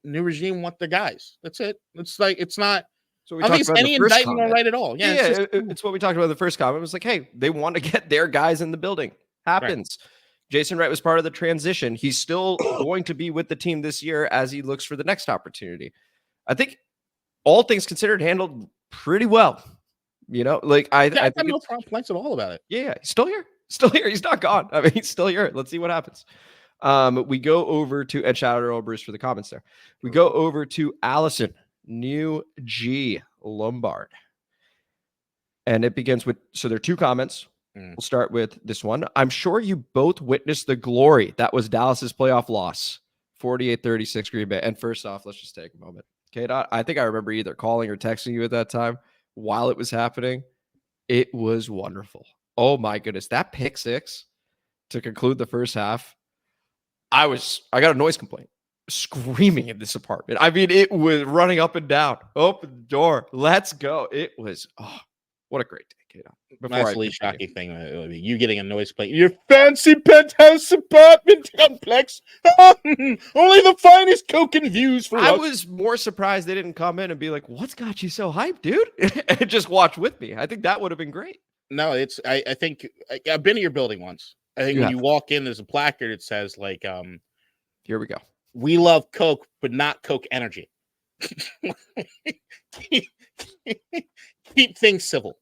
new regime want the guys. That's it. It's like it's not. So I don't think it's any indictment on Wright at all. Yeah, it's what we talked about in the first comment. It was like, hey, they want to get their guys in the building. Happens. Right. Jason Wright was part of the transition. He's still going to be with the team this year as he looks for the next opportunity. I think all things considered handled pretty well. Like I think no complaints at all about it. Yeah, he's still here. He's not gone. I mean, he's still here. Let's see what happens. We go over to, and shout out to Earl Bruce for the comments there. We go over to Allison, New G Lombard. And it begins with, so there are two comments. We'll start with this one. I'm sure you both witnessed the glory that was Dallas's playoff loss, 48-36 Green Bay. And first off, let's just take a moment. Okay, I think I remember either calling or texting you at that time while it was happening. It was wonderful. Oh my goodness, that pick six to conclude the first half. I got a noise complaint, screaming in this apartment. I mean, it was running up and down. Open the door. Let's go. It was, what a great day. That's least shocking thing. You getting a noise plate. Your fancy penthouse apartment complex. Only the finest Coke and views for us. I was more surprised they didn't come in and be like, what's got you so hyped, dude? And just watch with me. I think that would have been great. No, I think I've been to your building once. I think when you walk in, there's a placard. It says like, here we go. We love Coke, but not Coke Energy. Keep things civil.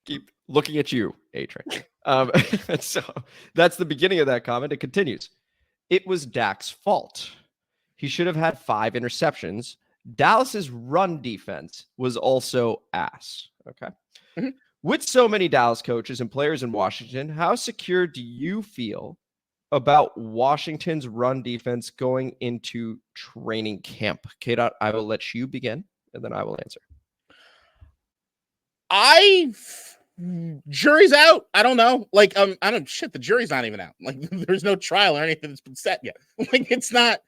Keep looking at you, A-Train. So that's the beginning of that comment. It continues. It was Dak's fault. He should have had 5 interceptions. Dallas's run defense was also ass. Okay. Mm-hmm. With so many Dallas coaches and players in Washington, how secure do you feel about Washington's run defense going into training camp? K-Dot, I will let you begin, and then I will answer. Jury's out. I don't know. Like, the jury's not even out. Like, there's no trial or anything that's been set yet. Like, it's not.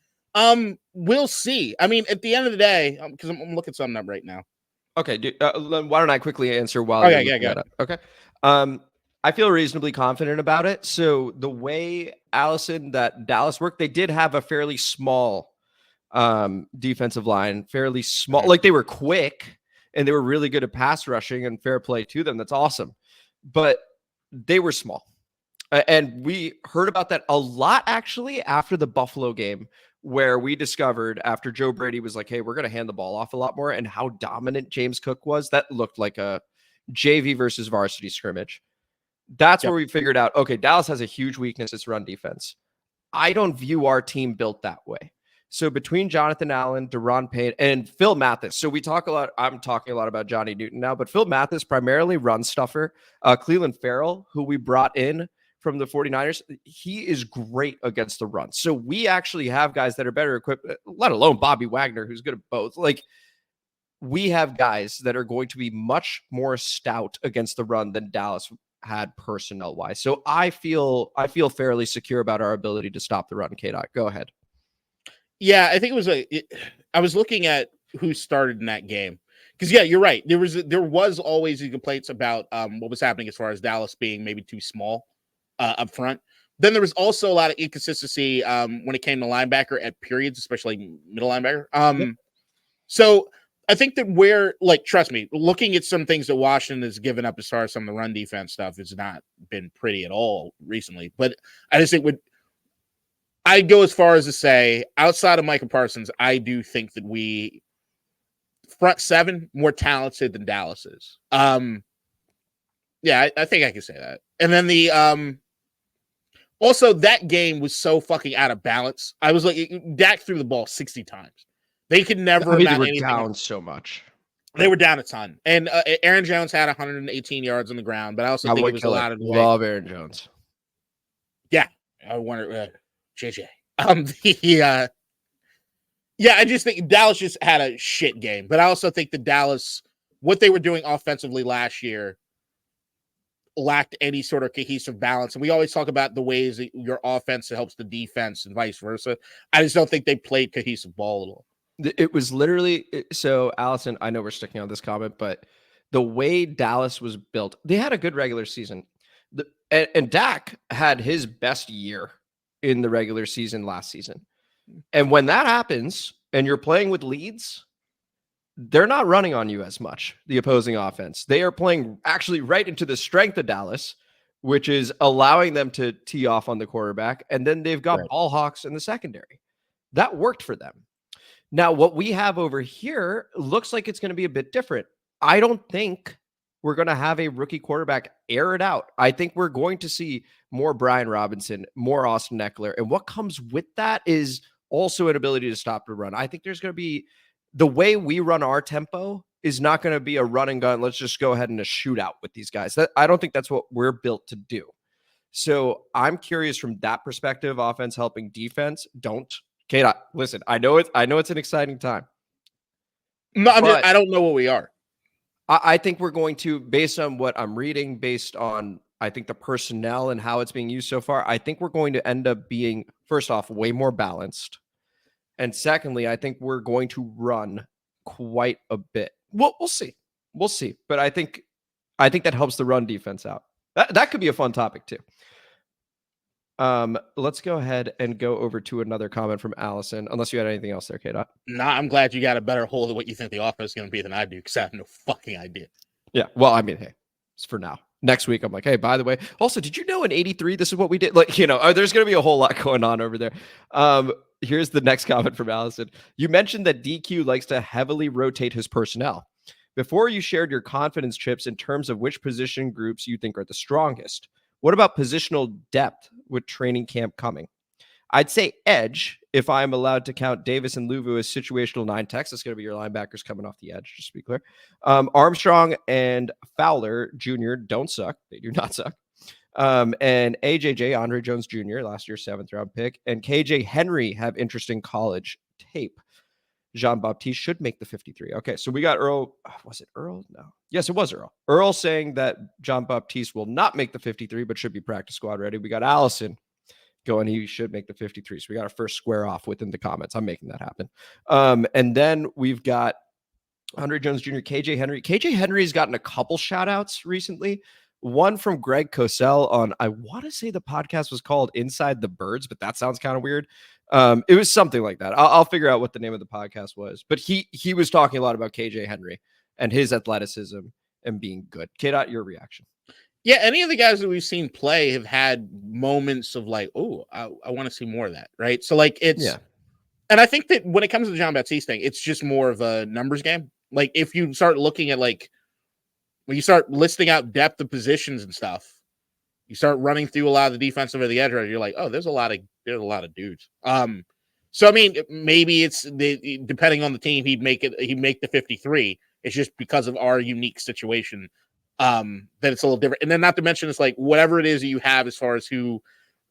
We'll see. I mean, at the end of the day, because I'm looking something up right now. Okay, why don't I quickly answer while go looking ahead. that up? Okay. I feel reasonably confident about it. So the way, Allison, that Dallas worked, they did have a fairly small defensive line, fairly small. Okay. Like, they were quick and they were really good at pass rushing, and fair play to them. That's awesome. But they were small. And we heard about that a lot, actually, after the Buffalo game, where we discovered after Joe Brady was like, hey, we're going to hand the ball off a lot more, and how dominant James Cook was. That looked like a JV versus varsity scrimmage. That's where we figured out, okay, Dallas has a huge weakness. It's run defense. I don't view our team built that way. So between Jonathan Allen, Deron Payne, and Phil Mathis. So we talk a lot. I'm talking a lot about Johnny Newton now, but Phil Mathis primarily run stuffer. Cleveland Farrell, who we brought in from the 49ers, he is great against the run. So we actually have guys that are better equipped, let alone Bobby Wagner, who's good at both. Like, we have guys that are going to be much more stout against the run than Dallas had personnel wise. So I feel fairly secure about our ability to stop the run. K-Dot, go ahead. Yeah, I think I was looking at who started in that game. Because, yeah, you're right. There was always these complaints about what was happening as far as Dallas being maybe too small up front. Then there was also a lot of inconsistency when it came to linebacker at periods, especially middle linebacker. So I think that trust me, looking at some things that Washington has given up as far as some of the run defense stuff has not been pretty at all recently. But I just think I'd go as far as to say, outside of Micah Parsons, I do think that we front seven more talented than Dallas is. Yeah, I think I can say that. And then also that game was so fucking out of balance. I was like, Dak threw the ball 60 times. They could never. They were down so much. They were down a ton. And Aaron Jones had 118 yards on the ground, but I also think it was a lot of love Aaron Jones. Yeah, I wonder. JJ. Yeah, I just think Dallas just had a shit game. But I also think that Dallas, what they were doing offensively last year, lacked any sort of cohesive balance. And we always talk about the ways that your offense helps the defense and vice versa. I just don't think they played cohesive ball at all. It was literally, so Allison, I know we're sticking on this comment, but the way Dallas was built, they had a good regular season. And Dak had his best year in the regular season last season. And when that happens and you're playing with leads, they're not running on you as much, the opposing offense. They are playing actually right into the strength of Dallas, which is allowing them to tee off on the quarterback. And then they've got ball hawks in the secondary. That worked for them. Now, what we have over here looks like it's going to be a bit different. I don't think we're going to have a rookie quarterback air it out. I think we're going to see more Brian Robinson, more Austin Eckler. And what comes with that is also an ability to stop the run. I think there's going to be, the way we run our tempo is not going to be a run and gun. Let's just go ahead and a shootout with these guys. I don't think that's what we're built to do. So I'm curious from that perspective, offense helping defense. K-Dot, listen, I know it's an exciting time. No, I don't know what we are. I think we're going to, based on what I'm reading, based on, I think, the personnel and how it's being used so far, I think we're going to end up being, first off, way more balanced. And secondly, I think we're going to run quite a bit. We'll see. We'll see. But I think that helps the run defense out. That could be a fun topic too. Let's go ahead and go over to another comment from Allison, unless you had anything else there, K-Dot. Nah, I'm glad you got a better hold of what you think the offense is going to be than I do, because I have no fucking idea. Yeah, well, I mean, hey, it's for now. Next week, I'm like, hey, by the way, also, did you know in 83, this is what we did? Like, there's going to be a whole lot going on over there. Here's the next comment from Allison. You mentioned that DQ likes to heavily rotate his personnel. Before you shared your confidence chips in terms of which position groups you think are the strongest. What about positional depth with training camp coming? I'd say edge if I'm allowed to count Davis and Luvu as situational 9 techs. That's going to be your linebackers coming off the edge, just to be clear. Armstrong and Fowler Jr. don't suck. They do not suck. And AJJ, Andre Jones Jr., last year's 7th round pick, and KJ Henry have interesting college tape. Jean-Baptiste should make the 53. Okay, so we got Earl. Was it Earl? No. Yes, it was Earl. Earl saying that Jean-Baptiste will not make the 53, but should be practice squad ready. We got Allison going, he should make the 53. So we got our first square off within the comments. I'm making that happen. And then we've got Andre Jones Jr., KJ Henry. KJ Henry's gotten a couple shout outs recently. One from Greg Cosell on, I want to say the podcast was called Inside the Birds, but that sounds kind of weird. It was something like that. I'll figure out what the name of the podcast was, but he was talking a lot about KJ Henry and his athleticism and being good. K-Dot, your reaction? Yeah, any of the guys that we've seen play have had moments of like, oh, I want to see more of that, right? So like it's, and I think that when it comes to the Jean-Baptiste thing, it's just more of a numbers game. Like if you start looking at like, when you start listing out depth of positions and stuff, you start running through a lot of the defensive or the edge rush, you're like, oh, there's a lot of dudes. So I mean, maybe it's depending on the team, he'd make the 53. It's just because of our unique situation that it's a little different. And then not to mention, it's like whatever it is that you have as far as who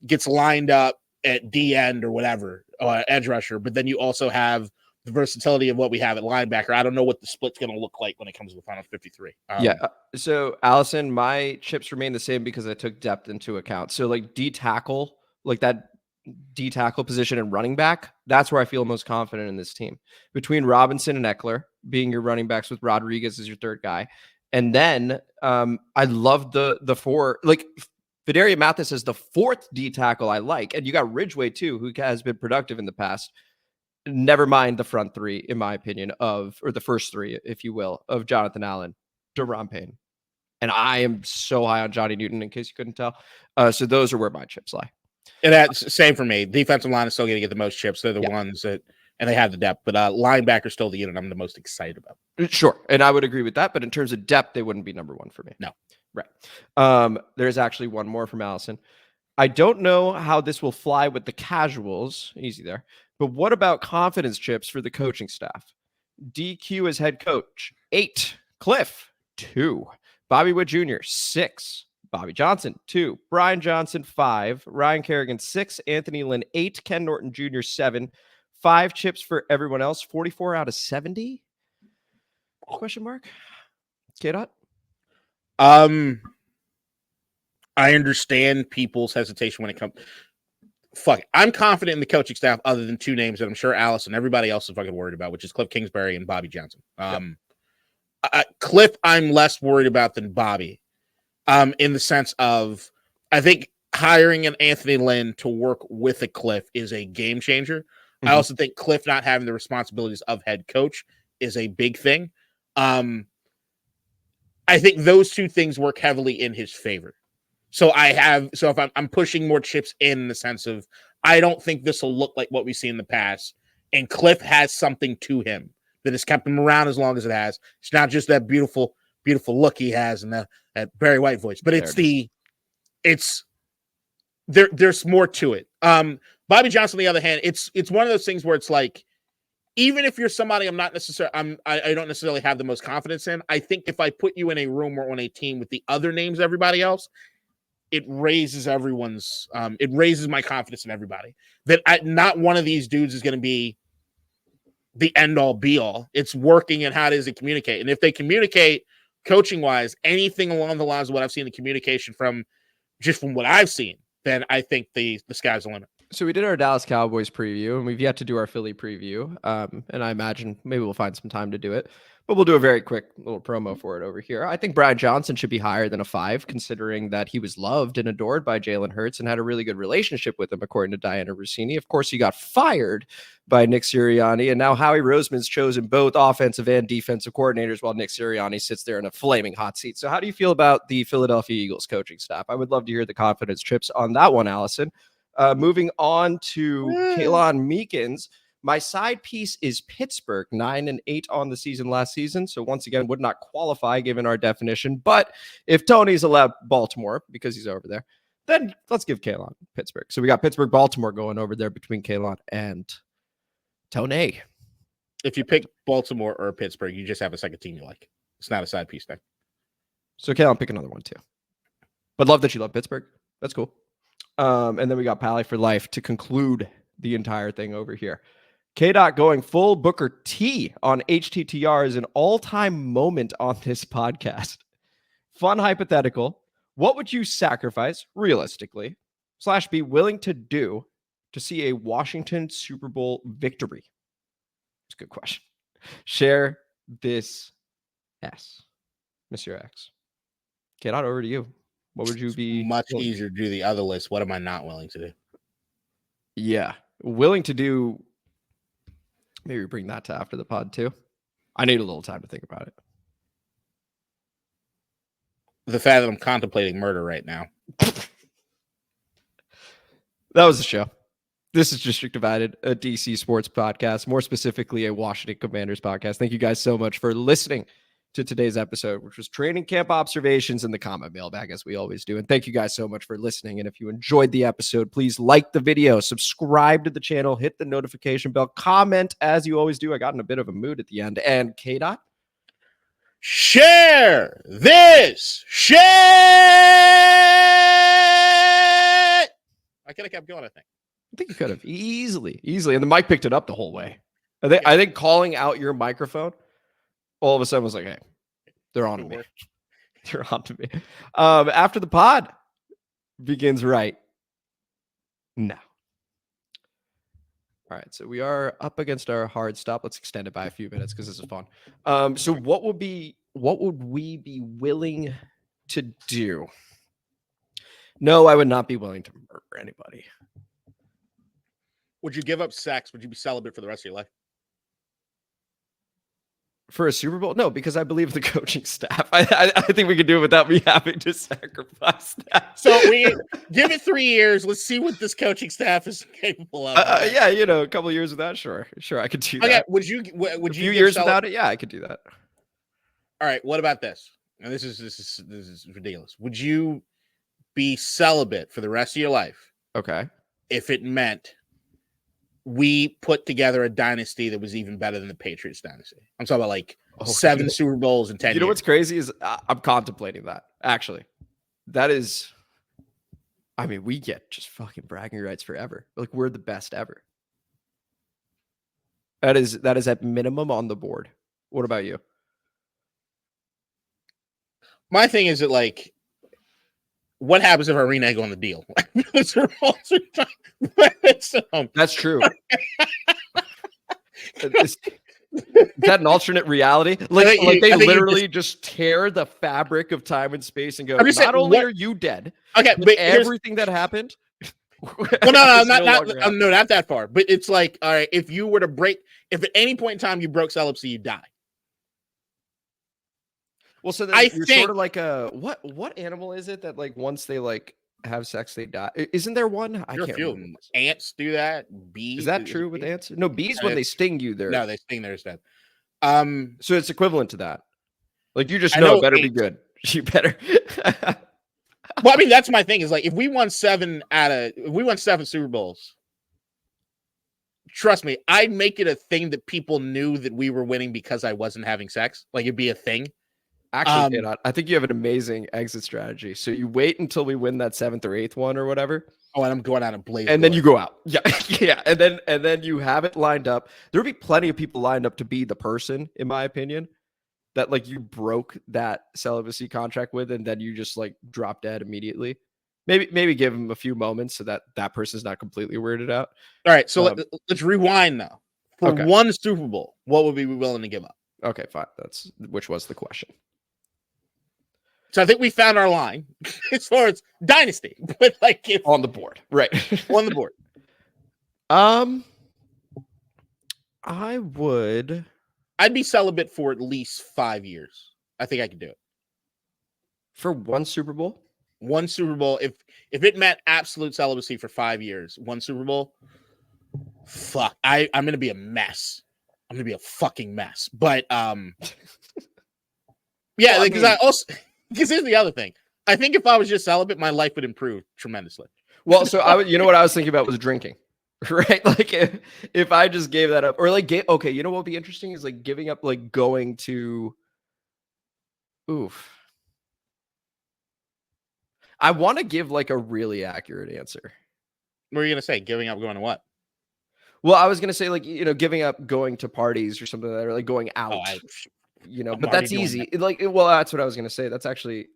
gets lined up at D end or whatever, edge rusher, but then you also have the versatility of what we have at linebacker. I don't know what the split's going to look like when it comes to the final 53. So Allison, my chips remain the same because I took depth into account. So like D tackle, like that D tackle position and running back, that's where I feel most confident in this team. Between Robinson and Eckler being your running backs with Rodriguez as your third guy. And then I love the 4, like Fideria Mathis is the 4th D tackle I like. And you got Ridgeway too, who has been productive in the past. Never mind the front 3, in my opinion, or the first 3, if you will, of Jonathan Allen, Deron Payne. And I am so high on Johnny Newton, in case you couldn't tell. So those are where my chips lie. And that's same for me. Defensive line is still going to get the most chips. They're the ones that, and they have the depth, but linebacker still the unit I'm the most excited about. Sure. And I would agree with that. But in terms of depth, they wouldn't be number 1 for me. No. Right. There's actually one more from Allison. I don't know how this will fly with the casuals. Easy there. But what about confidence chips for the coaching staff? DQ as head coach, 8. Cliff, 2. Bobby Wood Jr., 6. Bobby Johnson, 2. Brian Johnson, 5. Ryan Kerrigan, 6. Anthony Lynn, 8. Ken Norton Jr., 7. 5 chips for everyone else. 44 out of 70? Question mark? K-Dot? I understand people's hesitation when it comes. Fuck, I'm confident in the coaching staff other than 2 names that I'm sure Alice and everybody else is fucking worried about, which is Cliff Kingsbury and Bobby Johnson. Cliff, I'm less worried about than Bobby, in the sense of I think hiring an Anthony Lynn to work with a Cliff is a game changer. I also think Cliff not having the responsibilities of head coach is a big thing. I think those 2 things work heavily in his favor. So if I'm pushing more chips in the sense of, I don't think this will look like what we see in the past. And Cliff has something to him that has kept him around as long as it has. It's not just that beautiful, beautiful look he has and that Barry White voice, but there's more to it. Bobby Johnson, on the other hand, it's one of those things where it's like, even if you're somebody I don't necessarily have the most confidence in, I think if I put you in a room or on a team with the other names, everybody else, it raises it raises my confidence in everybody. That not one of these dudes is going to be the end all be all. It's working and how does it communicate? And if they communicate coaching wise, anything along the lines of what I've seen, the communication from what I've seen, then I think the sky's the limit. So we did our Dallas Cowboys preview, and we've yet to do our Philly preview. And I imagine maybe we'll find some time to do it, but we'll do a very quick little promo for it over here. I think Brian Johnson should be higher than a 5, considering that he was loved and adored by Jalen Hurts and had a really good relationship with him, according to Diana Rossini. Of course, he got fired by Nick Sirianni, and now Howie Roseman's chosen both offensive and defensive coordinators while Nick Sirianni sits there in a flaming hot seat. So how do you feel about the Philadelphia Eagles coaching staff? I would love to hear the confidence trips on that one, Allison. Moving on to Kalon Meekins. My side piece is Pittsburgh, 9-8 on the season last season. So once again, would not qualify given our definition. But if Tony's allowed Baltimore, because he's over there, then let's give Kalon Pittsburgh. So we got Pittsburgh, Baltimore going over there between Kalon and Tony. If you pick Baltimore or Pittsburgh, you just have a second team you like. It's not a side piece thing. So Kalon, pick another one too. But love that you love Pittsburgh. That's cool. And then we got Pally for life to conclude the entire thing over here. K-Dot going full Booker T on HTTR is an all-time moment on this podcast. Fun hypothetical. What would you sacrifice, realistically, / be willing to do to see a Washington Super Bowl victory? It's a good question. Share this S, Monsieur X. K-Dot, over to you. What would you be? Much easier to do the other list. What am I not willing to do? Yeah. Willing to do. Maybe bring that to after the pod too. I need a little time to think about it. The fact that I'm contemplating murder right now. That was the show. This is District Divided, a DC sports podcast, more specifically a Washington Commanders podcast. Thank you guys so much for listening to today's episode, which was training camp observations in the comment mailbag, as we always do. And thank you guys so much for listening. And if you enjoyed the episode, please like the video, subscribe to the channel, hit the notification bell, comment as you always do. I got in a bit of a mood at the end. And K-Dot? Share this shit. I could have kept going, I think. I think you could have easily. And the mic picked it up the whole way. I think calling out your microphone all of a sudden was like, hey, they're on to me. They're on to me. After the pod begins right now. All right, so we are up against our hard stop. Let's extend it by a few minutes because this is fun. So what would we be willing to do? No, I would not be willing to murder anybody. Would you give up sex? Would you be celibate for the rest of your life? For a Super Bowl? No, because I believe the coaching staff. I think we could do it without me having to sacrifice that. So we give it 3 years. Let's see what this coaching staff is capable of. Yeah, a couple of years without, sure, I could do that. Okay, would you a few years without it? Yeah, I could do that. All right, what about this? And this is ridiculous. Would you be celibate for the rest of your life? Okay. If it meant we put together a dynasty that was even better than the Patriots dynasty. I'm talking about 7 Super Bowls in 10 years. You know what's crazy is I'm contemplating that, actually. That is, I mean, we get just fucking bragging rights forever. Like, we're the best ever. That is at minimum on the board. What about you? My thing is that, what happens if I renege on the deal? That's true. Is that an alternate reality? Like they literally just tear the fabric of time and space and go, not only are you dead, okay, but everything that happened. Well, no, not that far. But it's like, all right, if you were to break, if at any point in time you broke celibacy, you die. Well, so then you're sort of like a what animal is it that once they have sex they die? Isn't there one? I can't remember. Ants do that. Bees. Is that true with ants? No, bees when they sting you, no, they sting their dead. So it's equivalent to that. You just know it better be good. You better. Well, I mean, that's my thing. Is if we won 7 Super Bowls, trust me, I'd make it a thing that people knew that we were winning because I wasn't having sex. It'd be a thing. Actually, I think you have an amazing exit strategy. So you wait until we win that 7th or 8th one or whatever. Oh, and I'm going out and blazing. And then you go out. Yeah. Yeah. And then you have it lined up. There would be plenty of people lined up to be the person, in my opinion, that you broke that celibacy contract with, and then you just drop dead immediately. Maybe give them a few moments so that person's not completely weirded out. All right. So let's rewind now. For one Super Bowl, what would we be willing to give up? Okay, fine. Which was the question. So I think we found our line as far as dynasty, but on the board, right? On the board. I'd be celibate for at least 5 years. I think I could do it for one Super Bowl. One Super Bowl. If it meant absolute celibacy for 5 years, one Super Bowl. Fuck, I'm gonna be a mess. I'm gonna be a fucking mess. But yeah, because here's the other thing. I think if I was just celibate, my life would improve tremendously. Well, so you know what I was thinking about was drinking, right? Like if I just gave that up, or like, okay, you know what would be interesting is like giving up, like going to, oof. I want to give like a really accurate answer. What are you going to say? Giving up going to what? Well, I was going to say like, giving up going to parties or something like that, or like going out, I'm but that's easy. Like, well, that's what I was going to say.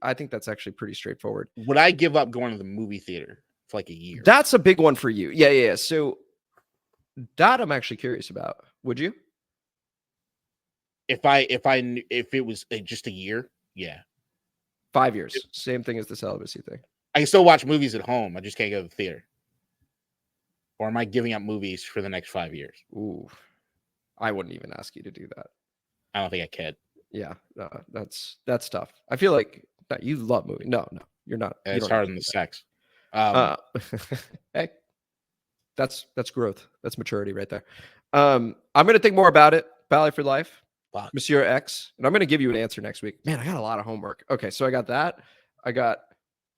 I think that's actually pretty straightforward. Would I give up going to the movie theater for like a year? That's a big one for you. Yeah. So that I'm actually curious about. Would you? If it was just a year, yeah. 5 years. Same thing as the celibacy thing. I can still watch movies at home. I just can't go to the theater. Or am I giving up movies for the next 5 years? Ooh, I wouldn't even ask you to do that. I don't think I could. Yeah, no, that's tough. I feel like you love movies. No, you're not. It's harder than the sex. Hey, that's growth. That's maturity right there. I'm going to think more about it. Bally for life. Fuck. Monsieur X. And I'm going to give you an answer next week. Man, I got a lot of homework. Okay, so I got that. I got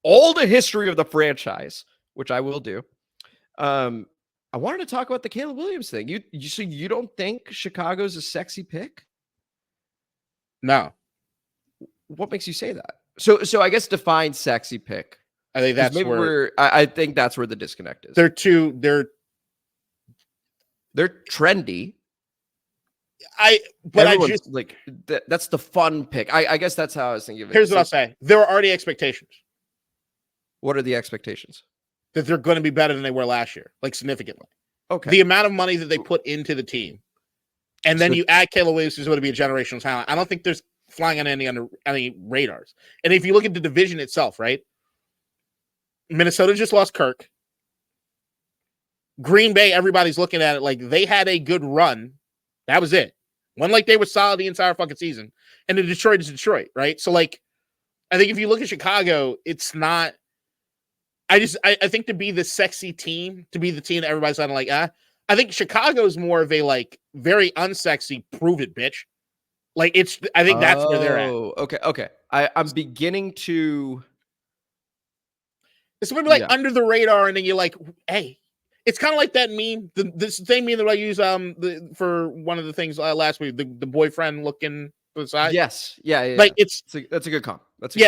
all the history of the franchise, which I will do. I wanted to talk about the Caleb Williams thing. You don't think Chicago's a sexy pick? No. What makes you say that? So I guess define sexy pick. I think that's where I think that's where the disconnect is. They're trendy. That's the fun pick. I guess that's how I was thinking of it. Here's what I'll say. There are already expectations. What are the expectations? That they're going to be better than they were last year, like significantly. Okay. The amount of money that they put into the team, and then you add Caleb Williams, who's going to be a generational talent. I don't think there's flying on any radars. And if you look at the division itself, right? Minnesota just lost Kirk. Green Bay, everybody's looking at it like they had a good run. That was it. One like they were solid the entire fucking season. And the Detroit is Detroit, right? So like, I think if you look at Chicago, it's not. I think to be the sexy team, to be the team that everybody's kind of like, I think Chicago is more of a like very unsexy, prove it, bitch. Like I think that's where they're at. Okay. I'm beginning to. It's maybe like under the radar, and then you're like, hey, it's kind of like that meme, the same meme that I use for one of the things last week, the boyfriend looking to the side. Yes, yeah. Like that's a good comp.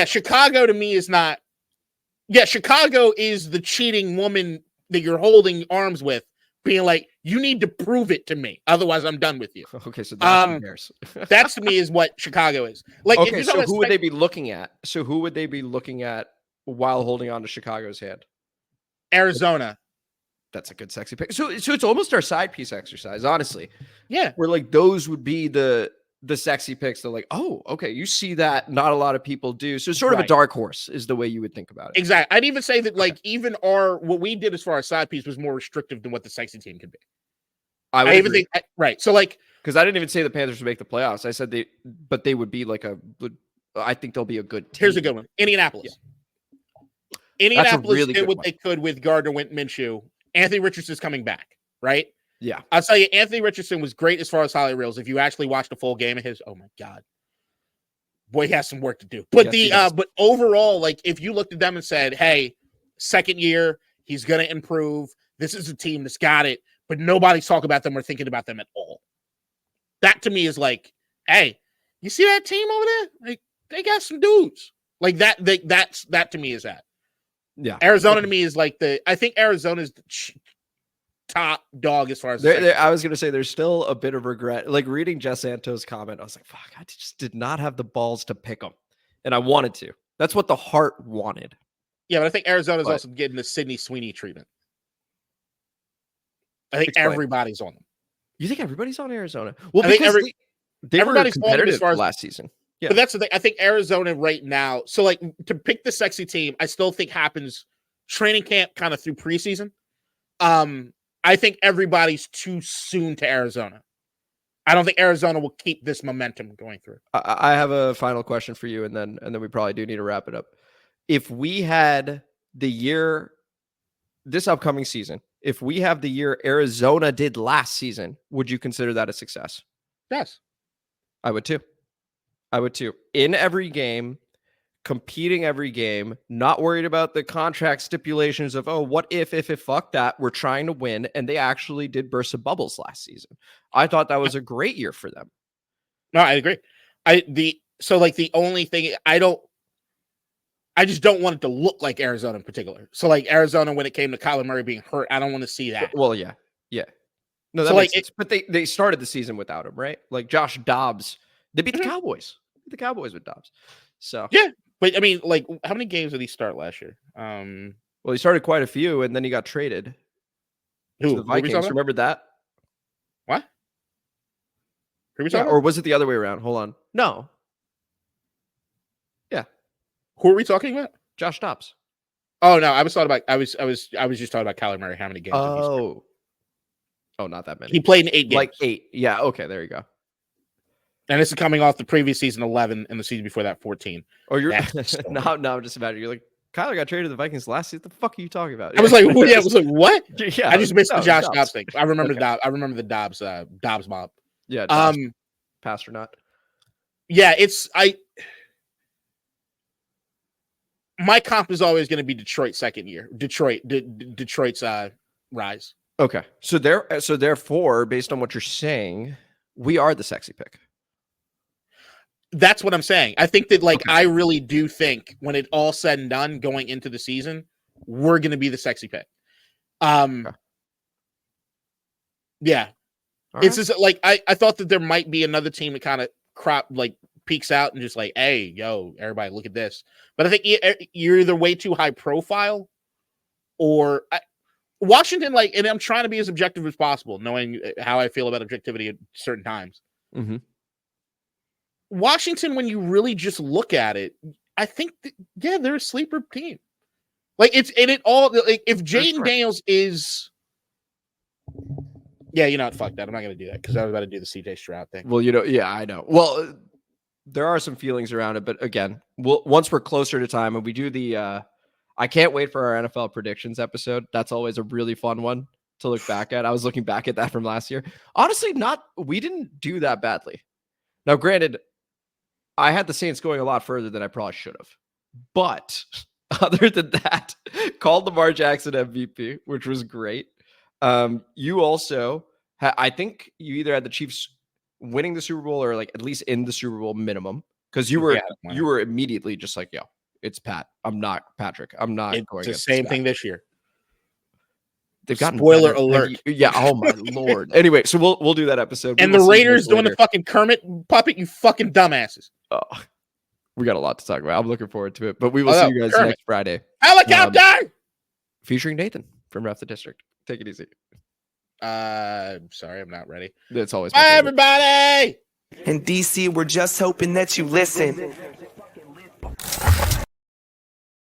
Chicago to me is not. Yeah, Chicago is the cheating woman that you're holding arms with, being like, you need to prove it to me, otherwise I'm done with you. Okay, so that's that to me is what Chicago is. Like, okay, so who would they be looking at? While holding on to Chicago's hand? Arizona. That's a good sexy pick. So it's almost our side piece exercise, honestly. Yeah, where like those would be the sexy picks. They're like, oh, okay, you see that not a lot of people do. So sort of a dark horse is the way you would think about it. Exactly. I'd even say that like even what we did as far as side piece was more restrictive than what the sexy team could be. I even think right. So like, because I didn't even say the Panthers would make the playoffs. I said they would be like I think they'll be a good team. Here's a good one. Indianapolis. Yeah. Indianapolis really did what they could with Gardner Minshew. Anthony Richardson's coming back, right? Yeah. I'll tell you, Anthony Richardson was great as far as highlight reels. If you actually watched a full game of his, oh my God. Boy, he has some work to do. But but overall, like if you looked at them and said, hey, second year, he's gonna improve. This is a team that's got it, but nobody's talking about them or thinking about them at all. That to me is like, hey, you see that team over there? Like they got some dudes. Like that to me is that. Yeah. Arizona to me is like I think Arizona's top dog as far as I was going to say there's still a bit of regret. Like reading Jess Santos' comment, I was like, fuck, I just did not have the balls to pick them. And I wanted to. That's what the heart wanted. Yeah, but I think Arizona's also getting the Sidney Sweeney treatment. I think everybody's on them. You think everybody's on Arizona? Well, because they were competitive last season. Yeah. But that's the thing. I think Arizona right now, so like to pick the sexy team, I still think happens training camp kind of through preseason. I think everybody's too soon to Arizona. I don't think Arizona will keep this momentum going through. I have a final question for you, and then we probably do need to wrap it up. If we had the year, this upcoming season, if we have the year Arizona did last season, would you consider that a success? Yes. I would too. In every game, competing every game, not worried about the contract stipulations of, oh, what if, fuck that. We're trying to win. And they actually did burst some bubbles last season. I thought that was a great year for them. No, I agree. The only thing I just don't want it to look like Arizona in particular. So like Arizona, when it came to Kyler Murray being hurt, I don't want to see that. Well, yeah. No, that makes sense. But they started the season without him, right? Like Josh Dobbs, they beat the Cowboys. The Cowboys with Dobbs. So yeah, but I mean, like, how many games did he start last year? Well, he started quite a few, and then he got traded to the Vikings. Remember that? What? Or was it the other way around? Hold on. No. Yeah. Who are we talking about? Josh Dobbs. Oh no, I was just talking about Kyler Murray. How many games? Oh, not that many. He played in 8 games. Like 8. Yeah. Okay. There you go. And this is coming off the previous season 11 and the season before that 14. Oh, you're no, just about it. You're like, Kyler got traded to the Vikings last season. What the fuck are you talking about? I was like, yeah, I was like, what? Yeah, I just missed the Josh Dobbs thing. I remember I remember the Dobbs mob. Yeah. Passed or not? Yeah, my comp is always going to be Detroit's second year. Detroit's rise. Okay. So therefore, based on what you're saying, we are the sexy pick. That's what I'm saying. I think that, I really do think when it all said and done going into the season, we're going to be the sexy pick. Okay. Yeah. It's just I thought that there might be another team that kind of peeks out and just hey, yo, everybody look at this. But I think you're either way too high profile or Washington, and I'm trying to be as objective as possible, knowing how I feel about objectivity at certain times. Mm-hmm. Washington, when you really just look at it, I think they're a sleeper team. If Jayden Daniels is, fuck that. I'm not going to do that because I was about to do the CJ Stroud thing. Well, I know. Well, there are some feelings around it, but again, once we're closer to time and we do the, I can't wait for our NFL predictions episode. That's always a really fun one to look back at. I was looking back at that from last year. Honestly, we didn't do that badly. Now, granted, I had the Saints going a lot further than I probably should have. But other than that, called Lamar Jackson MVP, which was great. You also, I think you either had the Chiefs winning the Super Bowl or at least in the Super Bowl minimum, because you were immediately just like, yo, it's Pat. I'm not Patrick. I'm not it's going. It's the same thing this year. They've gotten spoiler better. alert. Yeah. Oh my Lord. Anyway, so we'll do that episode. And the Raiders doing the fucking Kermit puppet, you fucking dumbasses. Oh, we got a lot to talk about. I'm looking forward to it. But we will see you guys next Friday. Helicopter! Featuring Nathan from Ref the District. Take it easy. Sorry, I'm not ready. It's always bye, everybody. In DC, we're just hoping that you listen.